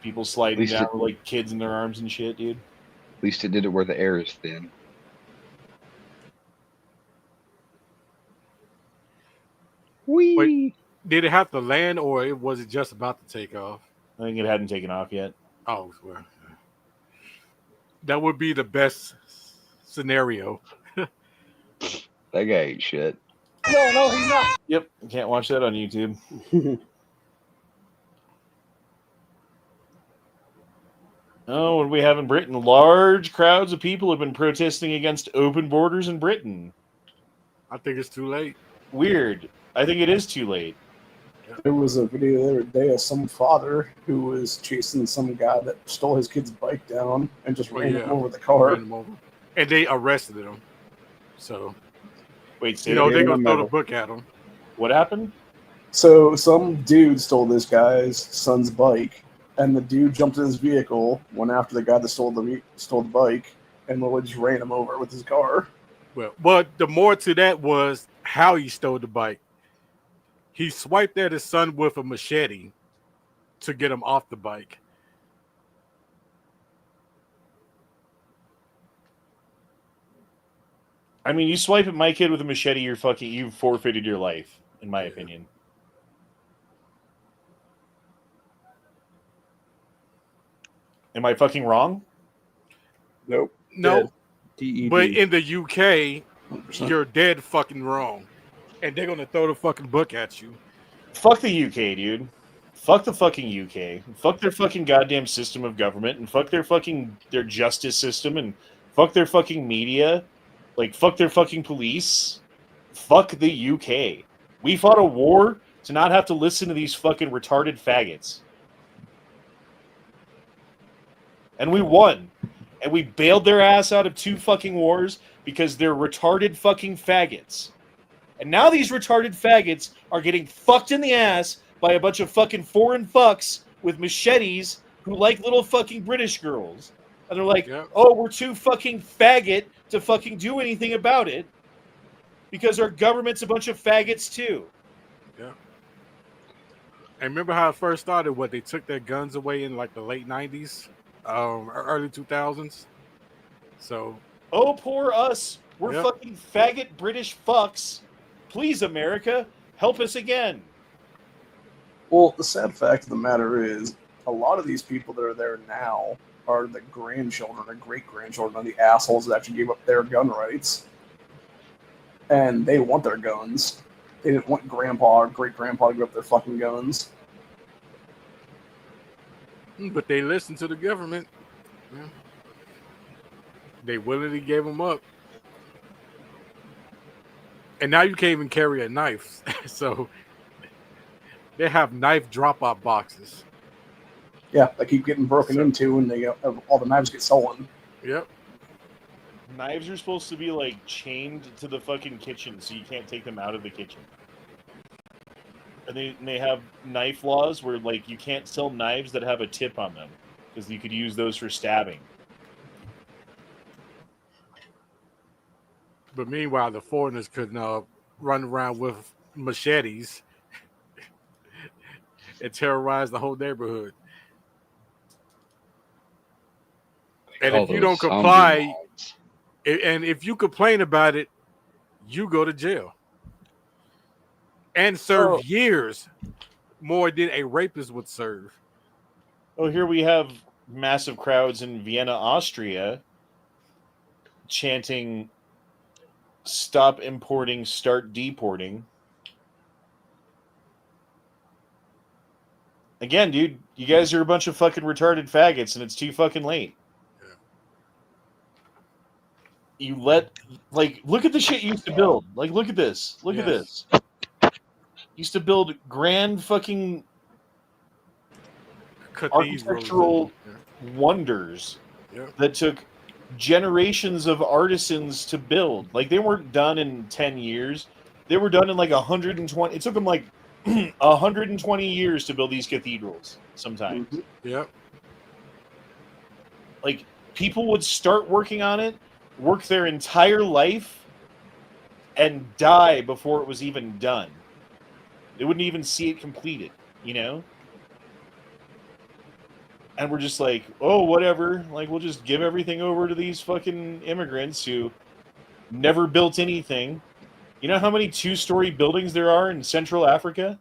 People sliding down with like kids in their arms and shit, dude. At least it did it where the air is thin. Whee! Wait, did it have to land or was it just about to take off? I think it hadn't taken off yet. Oh, well, that would be the best scenario. That guy ain't shit. No, he's not. Yep, can't watch that on YouTube. Oh, what do we have in Britain? Large crowds of people have been protesting against open borders in Britain. I think it's too late. Weird. I think it is too late. There was a video the other day of some father who was chasing some guy that stole his kid's bike down and just ran him over the car. Ran him over. And they arrested him. So, Wait, say you know, that they're again? going to throw the book at him. What happened? So some dude stole this guy's son's bike, and the dude jumped in his vehicle, went after the guy that stole the bike, and literally just ran him over with his car. Well, but the more to that was how he stole the bike. He swiped at his son with a machete to get him off the bike. I mean, you swipe at my kid with a machete, you've forfeited your life, in my opinion. Am I fucking wrong? Nope. No, DED. but in the UK, 100%. you're dead fucking wrong. And they're going to throw the fucking book at you. Fuck the UK, dude. Fuck the fucking UK. Fuck their fucking goddamn system of government, and fuck their justice system, and fuck their fucking media. Like, fuck their fucking police. Fuck the UK. We fought a war to not have to listen to these fucking retarded faggots. And we won. And we bailed their ass out of 2 fucking wars because they're retarded fucking faggots. And now these retarded faggots are getting fucked in the ass by a bunch of fucking foreign fucks with machetes who like little fucking British girls. And they're like, oh, we're too fucking faggot to fucking do anything about it because our government's a bunch of faggots too. Yeah. And remember how it first started? What, they took their guns away in like the late 90s, early 2000s? So. Oh, poor us. We're fucking faggot British fucks. Please, America, help us again. Well, the sad fact of the matter is, a lot of these people that are there now are the grandchildren or great-grandchildren of the assholes that actually gave up their gun rights. And they want their guns. They didn't want grandpa or great-grandpa to give up their fucking guns. But they listened to the government. Yeah. They willingly gave them up. And now you can't even carry a knife. So they have knife drop-off boxes. Yeah, they keep getting broken into, and they all the knives get stolen. Yep. Knives are supposed to be like chained to the fucking kitchen, so you can't take them out of the kitchen. And they have knife laws where like you can't sell knives that have a tip on them because you could use those for stabbing. But meanwhile, the foreigners could run around with machetes and terrorize the whole neighborhood. And if you don't comply, and if you complain about it, you go to jail and serve years more than a rapist would serve. Oh, here we have massive crowds in Vienna, Austria, chanting, "Stop importing, start deporting." Again, dude, you guys are a bunch of fucking retarded faggots, and it's too fucking late. You look at the shit you used to build. Like, look at this. Look at this. Used to build grand fucking architectural wonders that took generations of artisans to build. Like, they weren't done in 10 years. They were done in like 120. It took them like 120 years to build these cathedrals sometimes. Mm-hmm. Yep. Like, people would start working on it, work their entire life, and die before it was even done. They wouldn't even see it completed, you know? And we're just like, oh, whatever. Like, we'll just give everything over to these fucking immigrants who never built anything. You know how many 2-story buildings there are in Central Africa?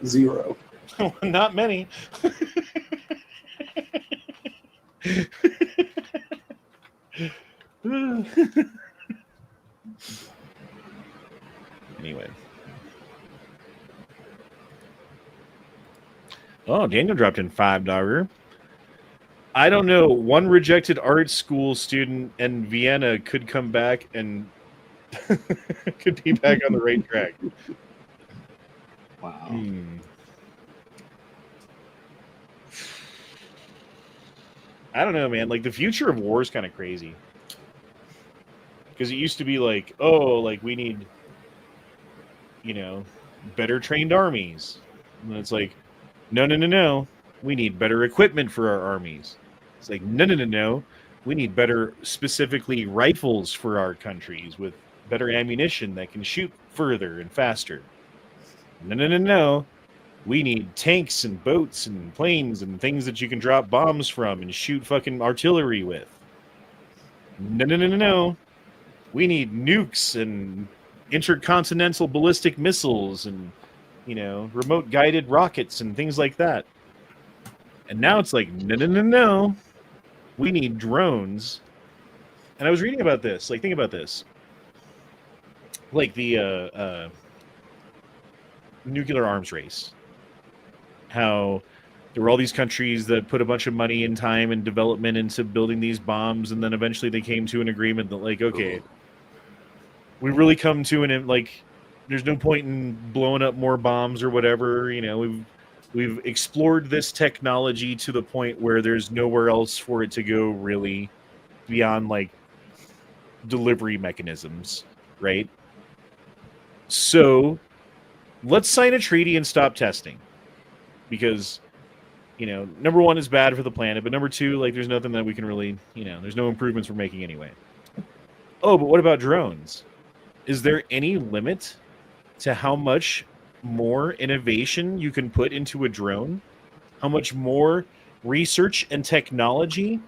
0. Not many. Anyway. Oh, Daniel dropped in $5. I don't know. One rejected art school student in Vienna could come back and could be back on the right track. Wow. I don't know, man. Like, the future of war is kind of crazy. Because it used to be like, oh, like, we need, better trained armies. And it's like, no. We need better equipment for our armies. It's like, no. We need better, specifically, rifles for our countries with better ammunition that can shoot further and faster. No. We need tanks and boats and planes and things that you can drop bombs from and shoot fucking artillery with. No. We need nukes and intercontinental ballistic missiles and, remote guided rockets and things like that. And now it's like, no. We need drones. And I was reading about this. Like, think about this. Like the nuclear arms race. How there were all these countries that put a bunch of money and time and development into building these bombs, and then eventually they came to an agreement that, like, okay, we really come to like, there's no point in blowing up more bombs or whatever. We've explored this technology to the point where there's nowhere else for it to go really beyond, like, delivery mechanisms, right? So let's sign a treaty and stop testing. Because, number one is bad for the planet, but number two, like, there's nothing that we can really, there's no improvements we're making anyway. Oh, but what about drones? Is there any limit to how much more innovation you can put into a drone? How much more research and technology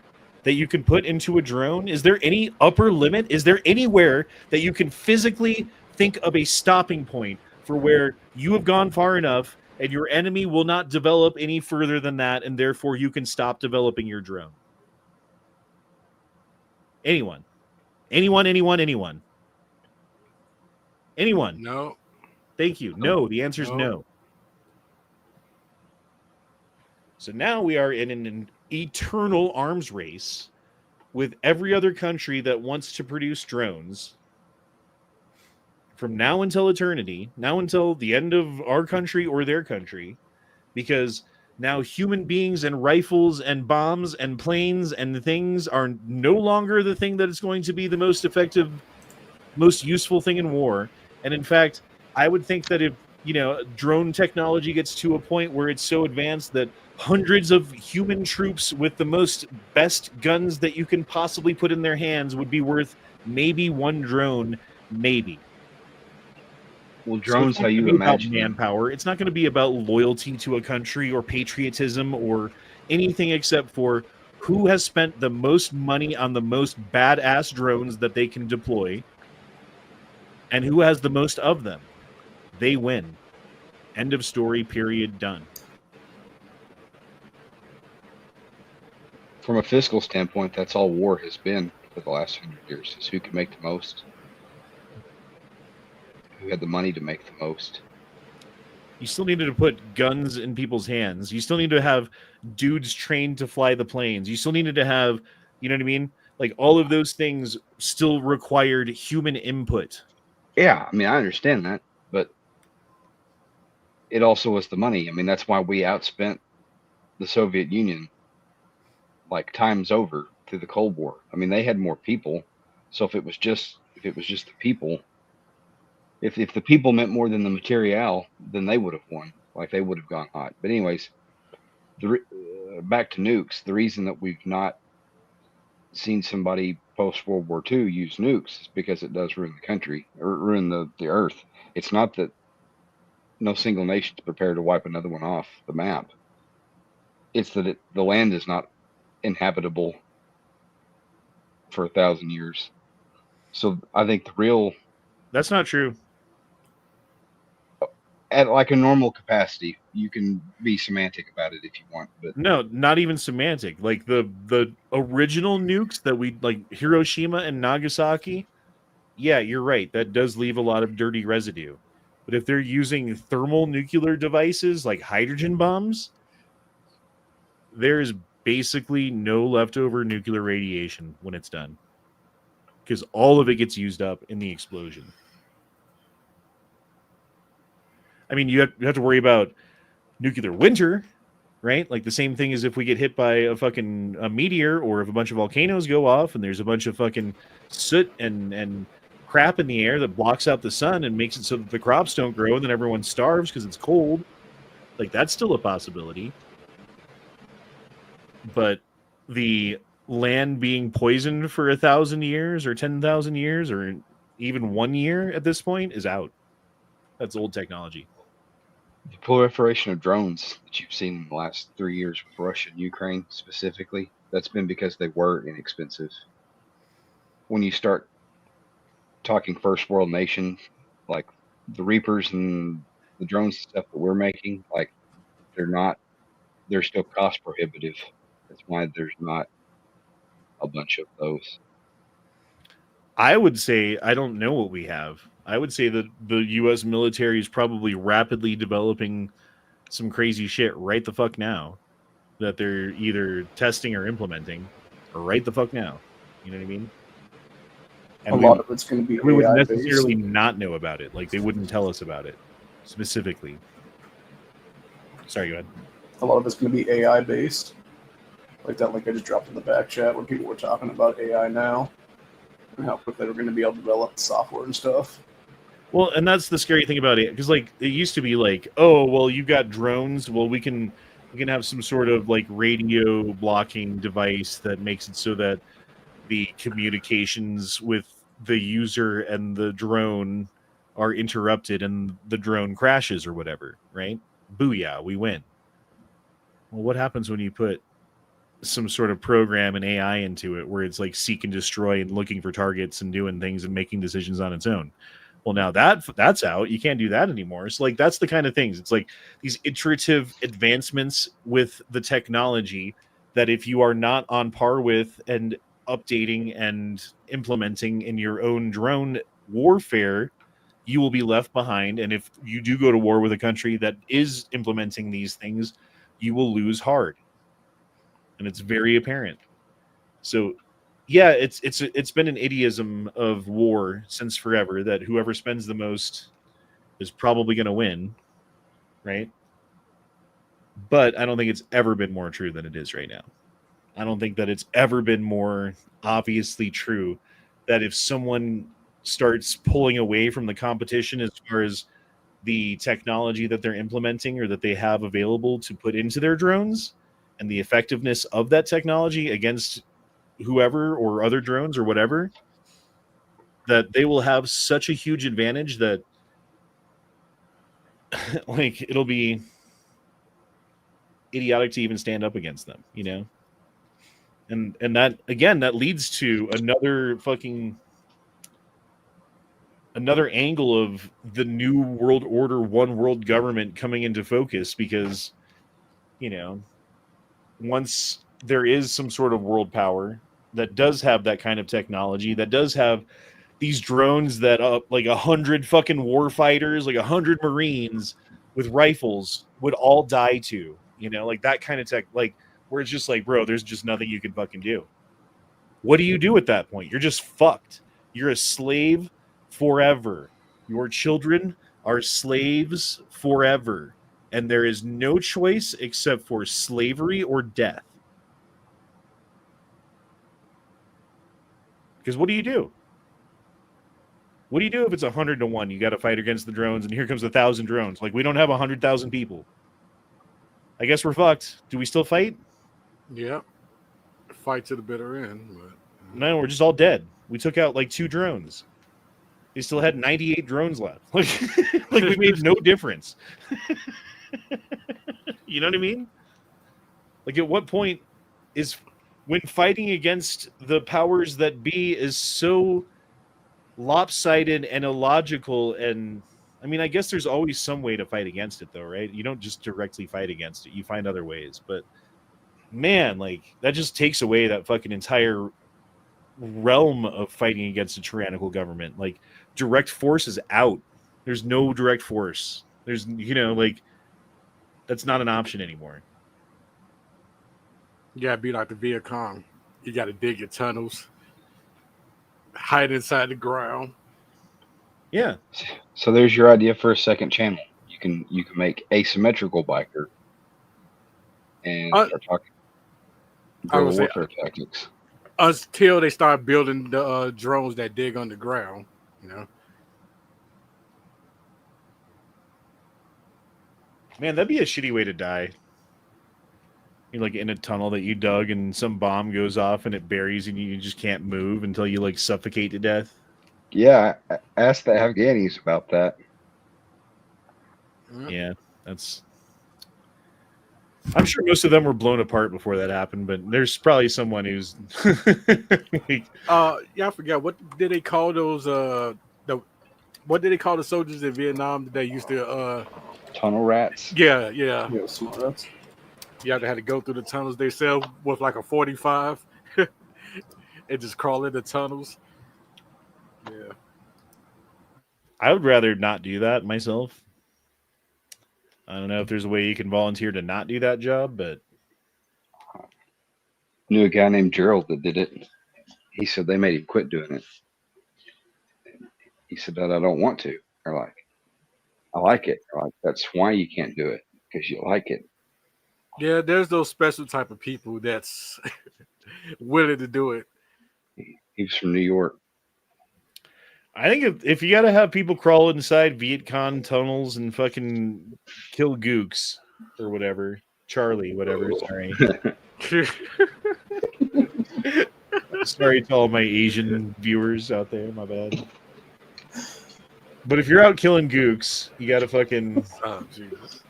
that you can put into a drone? Is there any upper limit? Is there anywhere that you can physically think of a stopping point for where you have gone far enough and your enemy will not develop any further than that, and therefore you can stop developing your drone? Anyone? Anyone? No. Thank you. No, the answer is no. So now we are in an eternal arms race with every other country that wants to produce drones from now until eternity, now until the end of our country or their country, because now human beings and rifles and bombs and planes and things are no longer the thing that is going to be the most effective, most useful thing in war. And in fact, I would think that if, drone technology gets to a point where it's so advanced that hundreds of human troops with the most best guns that you can possibly put in their hands would be worth maybe one drone, maybe. Well, drones, how you imagine manpower. It's not going to be about loyalty to a country or patriotism or anything except for who has spent the most money on the most badass drones that they can deploy and who has the most of them. They win. End of story, period, done. From a fiscal standpoint, that's all war has been for the last 100 years, is who can make the most. Who had the money to make the most. You still needed to put guns in people's hands. You still need to have dudes trained to fly the planes. You still needed to have, you know what I mean? Like, all of those things still required human input. Yeah, I mean, I understand that, but it also was the money. I mean, that's why we outspent the Soviet Union like times over through the Cold War. I mean, they had more people. So if it was just the people, if the people meant more than the material, then they would have won. Like, they would have gone hot. But anyways, back to nukes. The reason that we've not seen somebody post World War II use nukes is because it does ruin the country or ruin the earth. It's not that no single nation is prepared to wipe another one off the map. It's that the land is not inhabitable for 1,000 years. So I think the real... That's not true. at like a normal capacity. You can be semantic about it if you want, but No, not even semantic. Like the original nukes that we like, Hiroshima and Nagasaki. Yeah, you're right. That does leave a lot of dirty residue. But if they're using thermal nuclear devices like hydrogen bombs, there is basically no leftover nuclear radiation when it's done, because all of it gets used up in the explosion. I mean, you have to worry about nuclear winter, right? Like the same thing as if we get hit by a meteor, or if a bunch of volcanoes go off and there's a bunch of fucking soot and crap in the air that blocks out the sun and makes it so that the crops don't grow, and then everyone starves because it's cold. Like, that's still a possibility. But the land being poisoned for 1,000 years or 10,000 years or even 1 year at this point is out. That's old technology. the proliferation of drones that you've seen in the last 3 years with Russia and Ukraine specifically, that's been because they were inexpensive. When you start talking first world nation, like the Reapers and the drones and stuff that we're making, like they're still cost prohibitive. That's why there's not a bunch of those. I would say I don't know what we have. I would say that the U.S. military is probably rapidly developing some crazy shit right the fuck now that they're either testing or implementing, or right the fuck now. You know what I mean? And A lot of it's going to be we would AI necessarily based. not know about it. Like, they wouldn't tell us about it specifically. Sorry, go ahead. A lot of it's going to be AI based, like that. Like I just dropped in the back chat where people were talking about AI now and how quick they were going to be able to develop software and stuff. Well, and that's the scary thing about it, because like it used to be like, oh, well, you've got drones. Well, we can have some sort of like radio blocking device that makes it so that the communications with the user and the drone are interrupted and the drone crashes or whatever, right? Booyah, we win. Well, what happens when you put some sort of program and AI into it where it's like seek and destroy and looking for targets and doing things and making decisions on its own? Well, now that's out. You can't do that anymore. So like that's the kind of things. It's like these iterative advancements with the technology that if you are not on par with and updating and implementing in your own drone warfare, you will be left behind. And if you do go to war with a country that is implementing these things, you will lose hard. And it's very apparent. So yeah, it's been an idiom of war since forever that whoever spends the most is probably going to win, right? But I don't think it's ever been more true than it is right now. I don't think that it's ever been more obviously true that if someone starts pulling away from the competition as far as the technology that they're implementing or that they have available to put into their drones and the effectiveness of that technology against whoever or other drones or whatever, that they will have such a huge advantage that like it'll be idiotic to even stand up against them, you know? And that again, that leads to another angle of the new world order, one world government coming into focus, because, you know, once there is some sort of world power that does have that kind of technology, that does have these drones that like 100 fucking war fighters, like 100 Marines with rifles would all die to, you know, like that kind of tech, like where it's just like, bro, there's just nothing you can fucking do. What do you do at that point? You're just fucked. You're a slave forever. Your children are slaves forever. And there is no choice except for slavery or death. Because what do you do? What do you do if it's 100 to 1? You got to fight against the drones, and here comes 1,000 drones. Like, we don't have 100,000 people. I guess we're fucked. Do we still fight? Yeah. Fight to the bitter end. But No, we're just all dead. We took out like 2 drones. They still had 98 drones left. Like we made no difference. You know what I mean? Like, at what point is when fighting against the powers that be is so lopsided and illogical, and I mean, I guess there's always some way to fight against it, though, right? You don't just directly fight against it. You find other ways. But, man, like, that just takes away that fucking entire realm of fighting against a tyrannical government. Like, direct force is out. There's no direct force. There's, like, that's not an option anymore. You gotta be like the Viet Cong. You gotta dig your tunnels, hide inside the ground. Yeah. So there's your idea for a second channel. You can make asymmetrical biker and start talking I guerrilla would say warfare tactics. until they start building the drones that dig underground. Man, that'd be a shitty way to die. You're like in a tunnel that you dug and some bomb goes off and it buries and you just can't move until you like suffocate to death. Yeah, ask the Afghanis about that. Yeah, I'm sure most of them were blown apart before that happened, but there's probably someone who's Yeah, I forgot what did they call those what did they call the soldiers in Vietnam that they used to Tunnel rats. yeah. Yeah, smart rats. You have to have to go through the tunnels themselves with like a 45 and just crawl into tunnels. Yeah. I would rather not do that myself. I don't know if there's a way you can volunteer to not do that job, but Knew a guy named Gerald that did it. He said they made him quit doing it. He said that I don't want to. They're like, I like it. They're like, that's why you can't do it, because you like it. Yeah, there's those special type of people that's willing to do it. He was from New York. I think if you got to have people crawl inside Viet Cong tunnels and fucking kill gooks or whatever, Charlie, whatever, sorry. Sorry to all my Asian viewers out there, my bad. But if you're out killing gooks, you got to fucking... Oh, Jesus.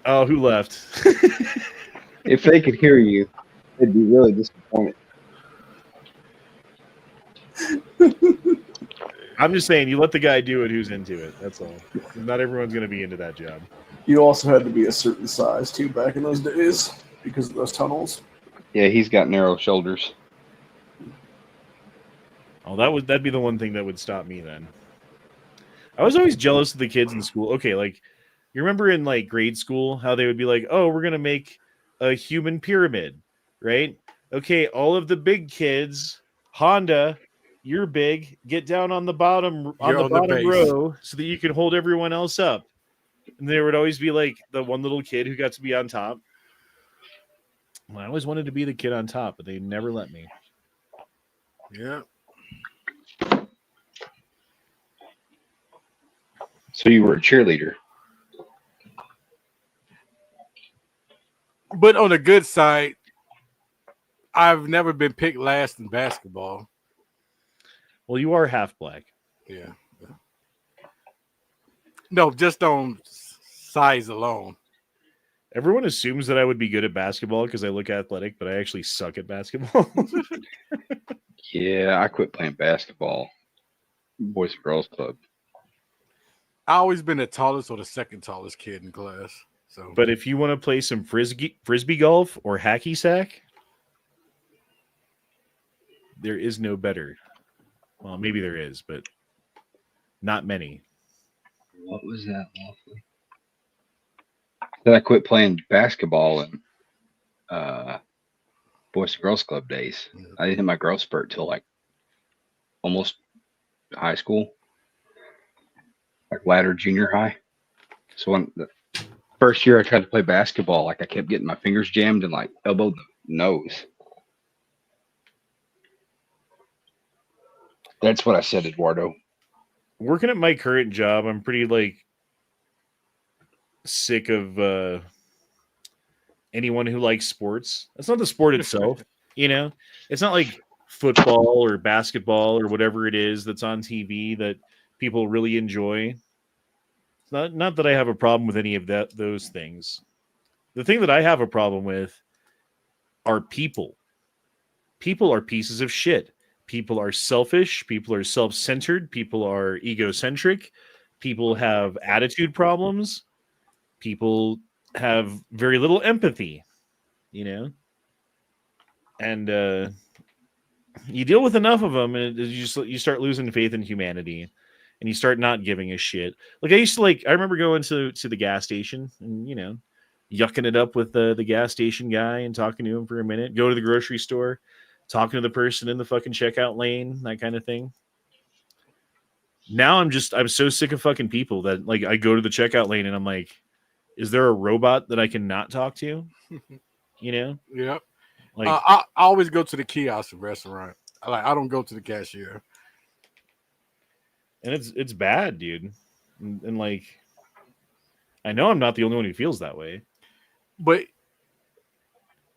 Oh, who left? If they could hear you, they'd be really disappointed. I'm just saying, you let the guy do it who's into it. That's all. Not everyone's going to be into that job. You also had to be a certain size too back in those days because of those tunnels. Yeah, he's got narrow shoulders. Oh, that'd be the one thing that would stop me then. I was always jealous of the kids in school. Okay, like, you remember in like grade school how they would be like, "Oh, we're going to make a human pyramid," right? Okay, all of the big kids, Honda, you're big, get down on the bottom base. row so that you can hold everyone else up. And there would always be like the one little kid who got to be on top. Well, I always wanted to be the kid on top, but they never let me. Yeah. So you were a cheerleader. But on the good side, I've never been picked last in basketball. Well, you are half black. Yeah. No, just on size alone. Everyone assumes that I would be good at basketball because I look athletic, but I actually suck at basketball. Yeah, I quit playing basketball. Boys and Girls Club. I always been the tallest or the second tallest kid in class. So, But if you want to play some frisbee golf or hacky sack, there is no better. Well, maybe there is, but not many. What was that, Lovely? Then I quit playing basketball in Boys and Girls Club days. I didn't hit my growth spurt till like almost high school, like latter junior high. So when the first year I tried to play basketball, like I kept getting my fingers jammed and like elbowed the nose. That's what I said, Eduardo. Working at my current job, I'm pretty like sick of anyone who likes sports. That's not the sport itself, you know. It's not like football or basketball or whatever it is that's on TV that people really enjoy. It's not that I have a problem with any of those things. The thing that I have a problem with are people. People are pieces of shit. People are selfish. People are self-centered. People are egocentric. People have attitude problems. People have very little empathy, you know? And you deal with enough of them, and you start losing faith in humanity, and you start not giving a shit. Like I remember going to the gas station and yucking it up with the gas station guy and talking to him for a minute. Go to the grocery store, talking to the person in the fucking checkout lane, that kind of thing. Now I'm so sick of fucking people that like I go to the checkout lane and I'm like, is there a robot that I can not talk to? Yep. Like I always go to the kiosk at restaurant. I don't go to the cashier. And it's bad, dude. And like, I know I'm not the only one who feels that way. But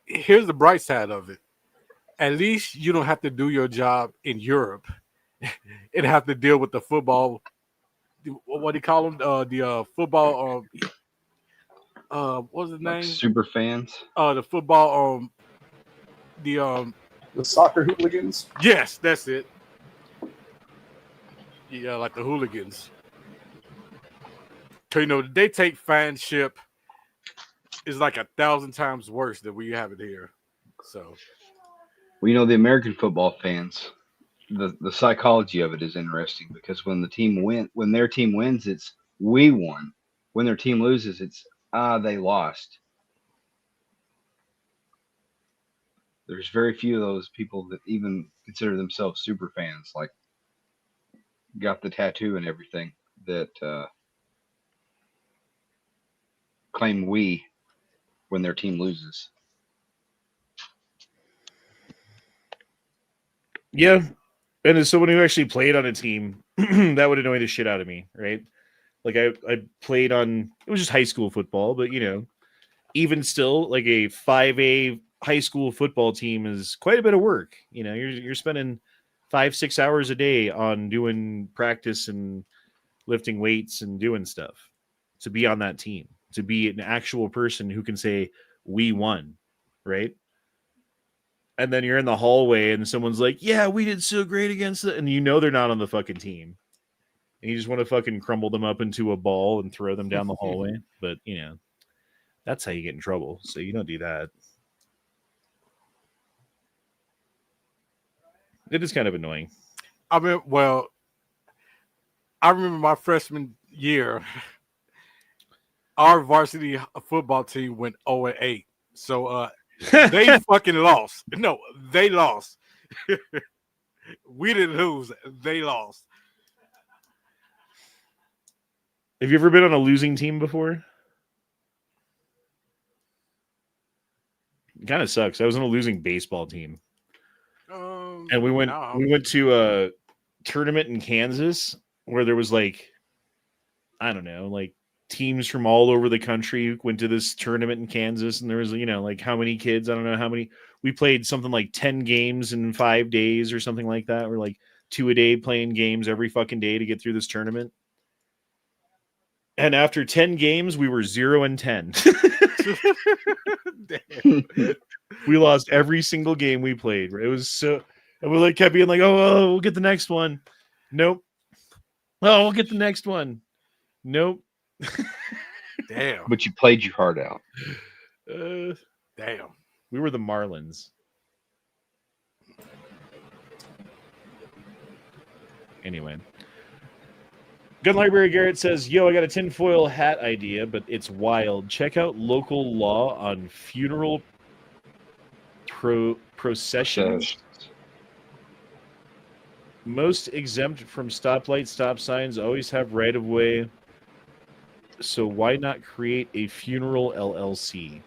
here's the bright side of it. At least you don't have to do your job in Europe and have to deal with the football. What do you call them? The football. What's his name? Like super fans. The football. The soccer hooligans. Yes, that's it. Yeah, like the hooligans. So, they take fanship is like 1,000 times worse than we have it here. So, Well, the American football fans, the psychology of it is interesting because when their team wins, it's we won. When their team loses, it's they lost. There's very few of those people that even consider themselves super fans, like got the tattoo and everything, that claim we when their team loses. Yeah. And as someone who actually played on a team, that would annoy the shit out of me, right? Like I played on, it was just high school football, but even still, like a 5A high school football team is quite a bit of work. You're spending 5-6 hours a day on doing practice and lifting weights and doing stuff to be on that team, to be an actual person who can say we won, right? And then you're in the hallway and someone's like, yeah, we did so great against it. And they're not on the fucking team. And you just want to fucking crumble them up into a ball and throw them down the hallway. But, that's how you get in trouble. So you don't do that. It is kind of annoying. I remember my freshman year, our varsity football team went 0-8. So they fucking lost. No, they lost. We didn't lose. They lost. Have you ever been on a losing team before? It kind of sucks. I was on a losing baseball team. And we went to a tournament in Kansas where there was like, I don't know, like teams from all over the country went to this tournament in Kansas, and there was, like how many kids, I don't know how many. We played something like 10 games in 5 days or something like that. We're like 2 a day playing games every fucking day to get through this tournament. And after 10 games, we were 0-10. Damn. We lost every single game we played. It was so, and we kept being like, oh, we'll get the next one. Nope. Oh, we'll get the next one. Nope. Damn. But you played your heart out. Damn. We were the Marlins. Anyway. Gun Library Garrett says, yo, I got a tinfoil hat idea, but it's wild. Check out local law on funeral processions. Most exempt from stoplight stop signs always have right of way. So why not create a funeral LLC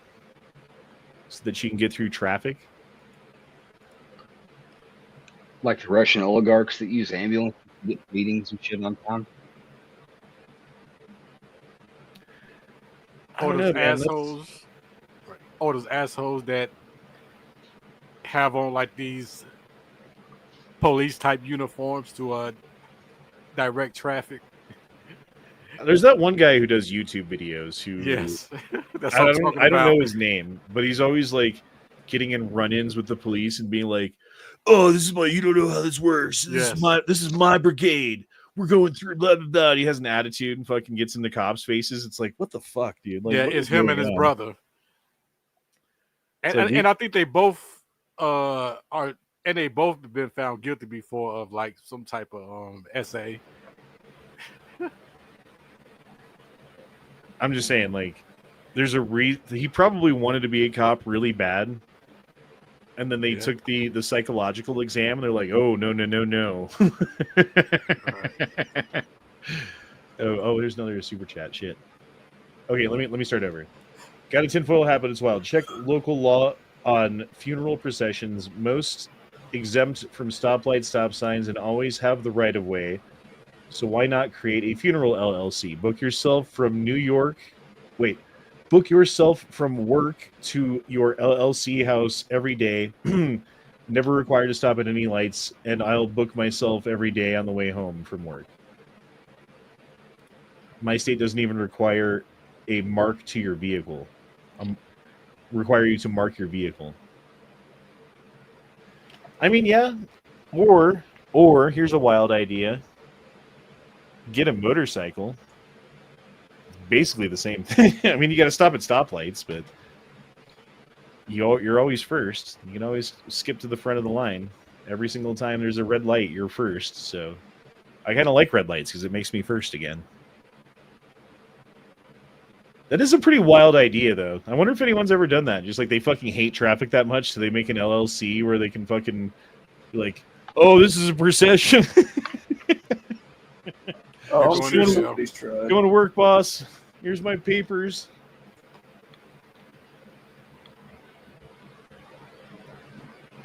so that you can get through traffic? Like the Russian oligarchs that use ambulance to get meetings and shit on time. Or those assholes. Or those assholes that have on like these police type uniforms to direct traffic. There's that one guy who does YouTube videos who Yes. That's I what I'm don't talking know his name, but he's always like getting in run-ins with the police and being like, oh, this is my, you don't know how this works. Yes. This is my brigade. We're going through blah blah blah. He has an attitude and fucking gets in the cops' faces. It's like, what the fuck, dude? Like, Yeah, what it's is him going and his on? brother. And, like and I think they both are, and they both have been found guilty before of like some type of essay. I'm just saying, like, there's a he probably wanted to be a cop really bad, and then they Yeah. took the psychological exam, and they're like, oh no. Oh, there's another super chat. Shit. Okay, let me start over. Got a tinfoil hat, but it's wild. Check local law on funeral processions. Most exempt from stoplight, stop signs, and always have the right of way. So why not create a funeral LLC? Book yourself from New York. Wait, book yourself from work to your LLC house every day. Never required to stop at any lights, and I'll book myself every day on the way home from work. My state doesn't even require a mark to your vehicle. Require you to mark your vehicle. I mean, yeah. Or here's a wild idea. Get a motorcycle. It's basically the same thing. I mean, you got to stop at stoplights, but you're always first. You can always skip to the front of the line. Every single time there's a red light, you're first. So I kind of like red lights because it makes me first again. That is a pretty wild idea, though. I wonder if anyone's ever done that. Just like they fucking hate traffic that much, so they make an LLC where they can fucking be like, oh, this is a procession. Oh, Going I'm to sure show. nobody's tried. Going to work, boss. Here's my papers.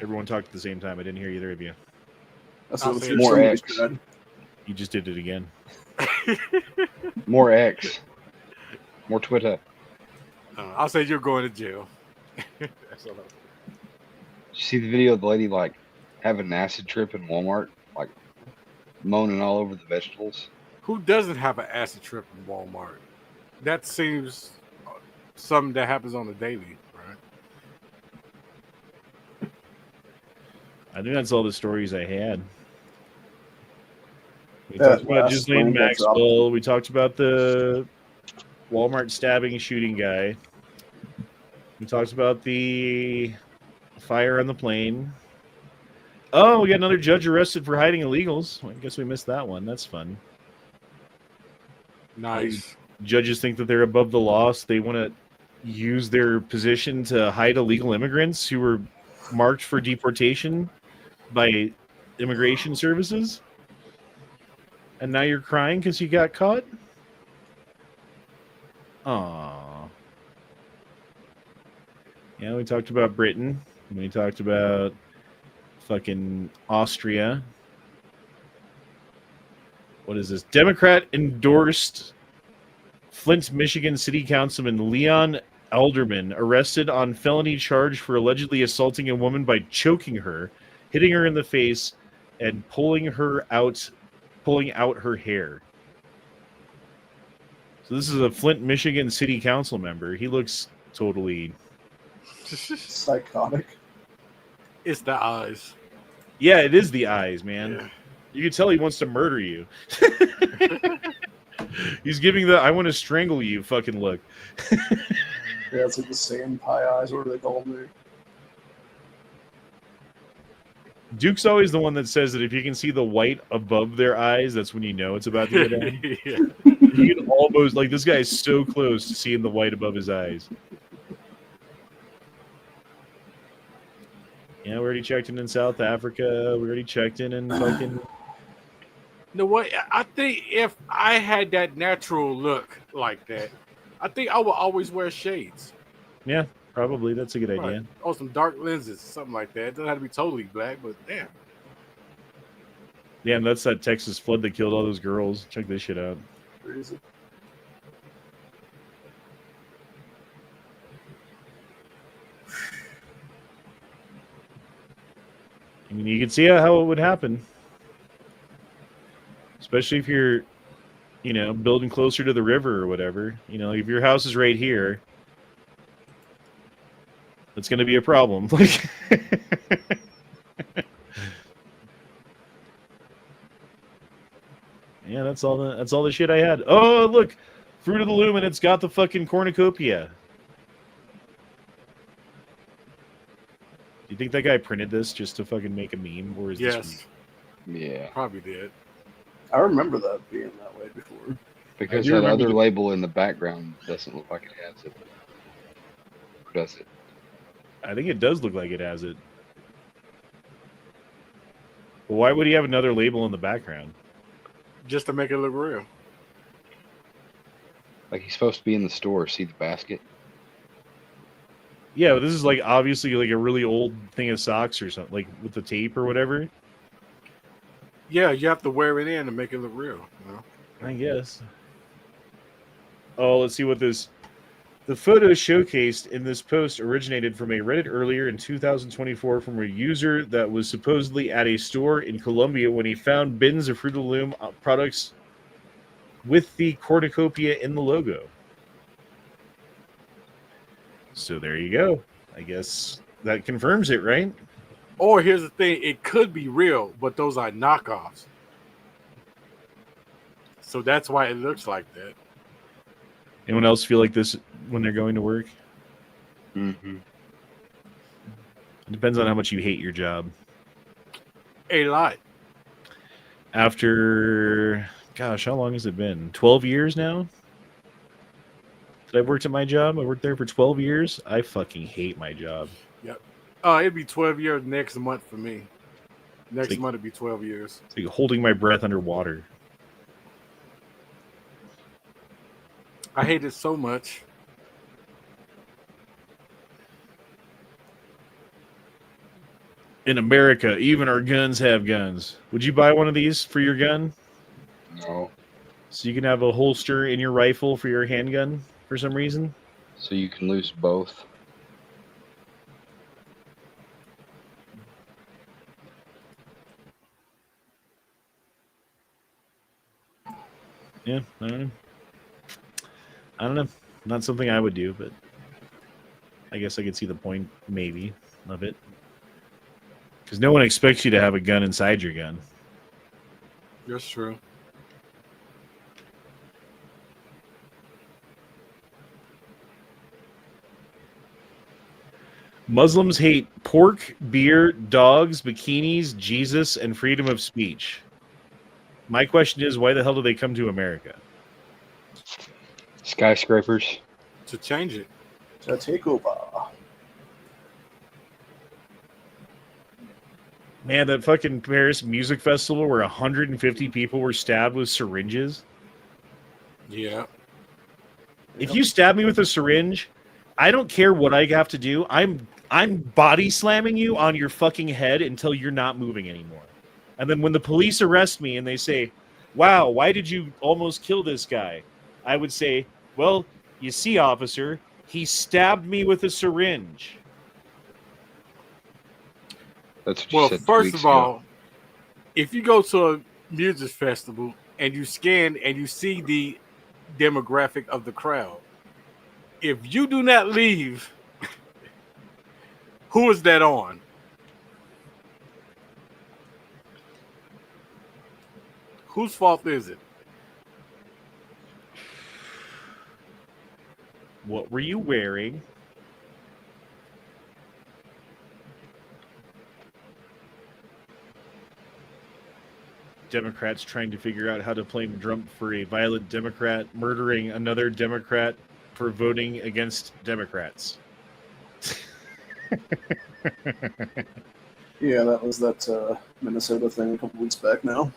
Everyone talked at the same time. I didn't hear either of you. That's I'll what say I'm more sure nobody's X. tried. You just did it again. More X. More Twitter. I'll say you're going to jail. That's all Did you see the video of the lady like having an acid trip in Walmart, like moaning all over the vegetables? Who doesn't have an acid trip in Walmart? That seems something that happens on a daily, right? I think that's all the stories I had. We That talked about last Ghislaine one got dropped. Maxwell. We talked about the Walmart stabbing shooting guy. We talked about the fire on the plane. Oh, we got another judge arrested for hiding illegals. I guess we missed that one. That's fun. Nice. Judges think that they're above the law, so they want to use their position to hide illegal immigrants who were marked for deportation by immigration services. And now you're crying because you got caught? Aww. Yeah, we talked about Britain. We talked about fucking Austria. What is this? Democrat endorsed Flint, Michigan City Councilman Leon Alderman arrested on felony charge for allegedly assaulting a woman by choking her, hitting her in the face, and pulling out her hair. So this is a Flint, Michigan City Council member. He looks totally... Psychotic. It's the eyes. Yeah, it is the eyes, man. Yeah. You can tell he wants to murder you. He's giving the "I want to strangle you" fucking look. Yeah, it's like the sand pie eyes, whatever they call them. Duke's always the one that says that if you can see the white above their eyes, that's when you know it's about to go down. Yeah. You can almost, like, this guy is so close to seeing the white above his eyes. Yeah, we already checked in South Africa. We already checked in fucking... You know what? I think if I had that natural look like that, I think I would always wear shades. Yeah, probably. That's a good idea. Right. Or some dark lenses, something like that. It doesn't have to be totally black, but damn. Yeah, and that's that Texas flood that killed all those girls. Check this shit out. Crazy. I mean, you can see how it would happen. Especially if you're, you know, building closer to the river or whatever. You know, if your house is right here, that's going to be a problem. Like, Yeah, that's all the shit I had. Oh, look, Fruit of the Loom, and it's got the fucking cornucopia. Do you think that guy printed this just to fucking make a meme, or is this Yes, Yeah, probably did. I remember that being that way before. because do that remember other the- label in the background doesn't look like it has it. Or does it? I think it does look like it has it. But why would he have another label in the background? Just to make it look real. Like he's supposed to be in the store. See the basket? Yeah, but this is like obviously like a really old thing of socks or something, like with the tape or whatever. Yeah, you have to wear it in to make it look real. You know? I guess. Oh, let's see what this. The photos showcased in this post originated from a Reddit earlier in 2024 from a user that was supposedly at a store in Colombia when he found bins of Fruit of the Loom products with the cornucopia in the logo. So there you go. I guess that confirms it, right? Or here's the thing: it could be real, but those are knockoffs. So that's why it looks like that. Anyone else feel like this when they're going to work? Mm-hmm. It depends on how much you hate your job. A lot. After, gosh, how long has it been? 12 years now? That I've worked at my job? I worked there for 12 years. I fucking hate my job. Yep. It'd be 12 years next month for me. Next like- month it'd be 12 years. It's like holding my breath underwater. I hate it so much. In America, even our guns have guns. Would you buy one of these for your gun? No. So you can have a holster in your rifle for your handgun for some reason? So you can lose both. Yeah, I don't know. I don't know. Not something I would do, but I guess I could see the point, maybe, of it. Because no one expects you to have a gun inside your gun. That's true. Muslims hate pork, beer, dogs, bikinis, Jesus, and freedom of speech. My question is, why the hell do they come to America? Skyscrapers. To change it. To take over. Man, that fucking Paris Music Festival where 150 people were stabbed with syringes. Yeah. If you stab me with a syringe, I don't care what I have to do. I'm body slamming you on your fucking head until you're not moving anymore. And then when the police arrest me and they say, "Wow, why did you almost kill this guy?" I would say, "Well, you see, officer, he stabbed me with a syringe." That's what you Well, said 2 first weeks of ago. all, if you go to a music festival and you scan and you see the demographic of the crowd, if you do not leave, who is that on? Whose fault is it? What were you wearing? Democrats trying to figure out how to blame Trump for a violent Democrat murdering another Democrat for voting against Democrats. Yeah, that was that Minnesota thing a couple weeks back now.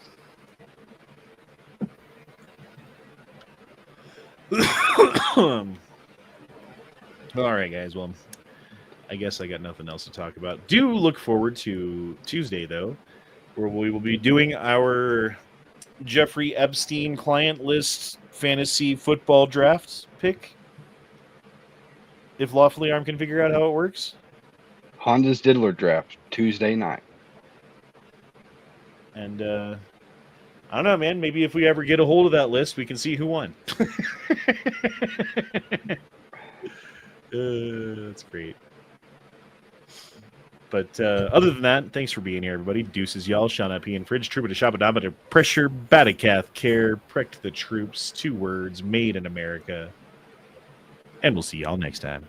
All right, guys. Well, I guess I got nothing else to talk about. Do look forward to Tuesday, though, where we will be doing our Jeffrey Epstein client list fantasy football draft pick. If lawfully armed can figure out how it works. Honda's Diddler draft Tuesday night. And I don't know, man. Maybe if we ever get a hold of that list, we can see who won. That's great. But other than that, thanks for being here, everybody. Deuces, y'all. Shauna P. and Fridge, Trooper to Shabadometer, Pressure, Batacath, Care, Prect the Troops, 2 words, made in America. And we'll see y'all next time.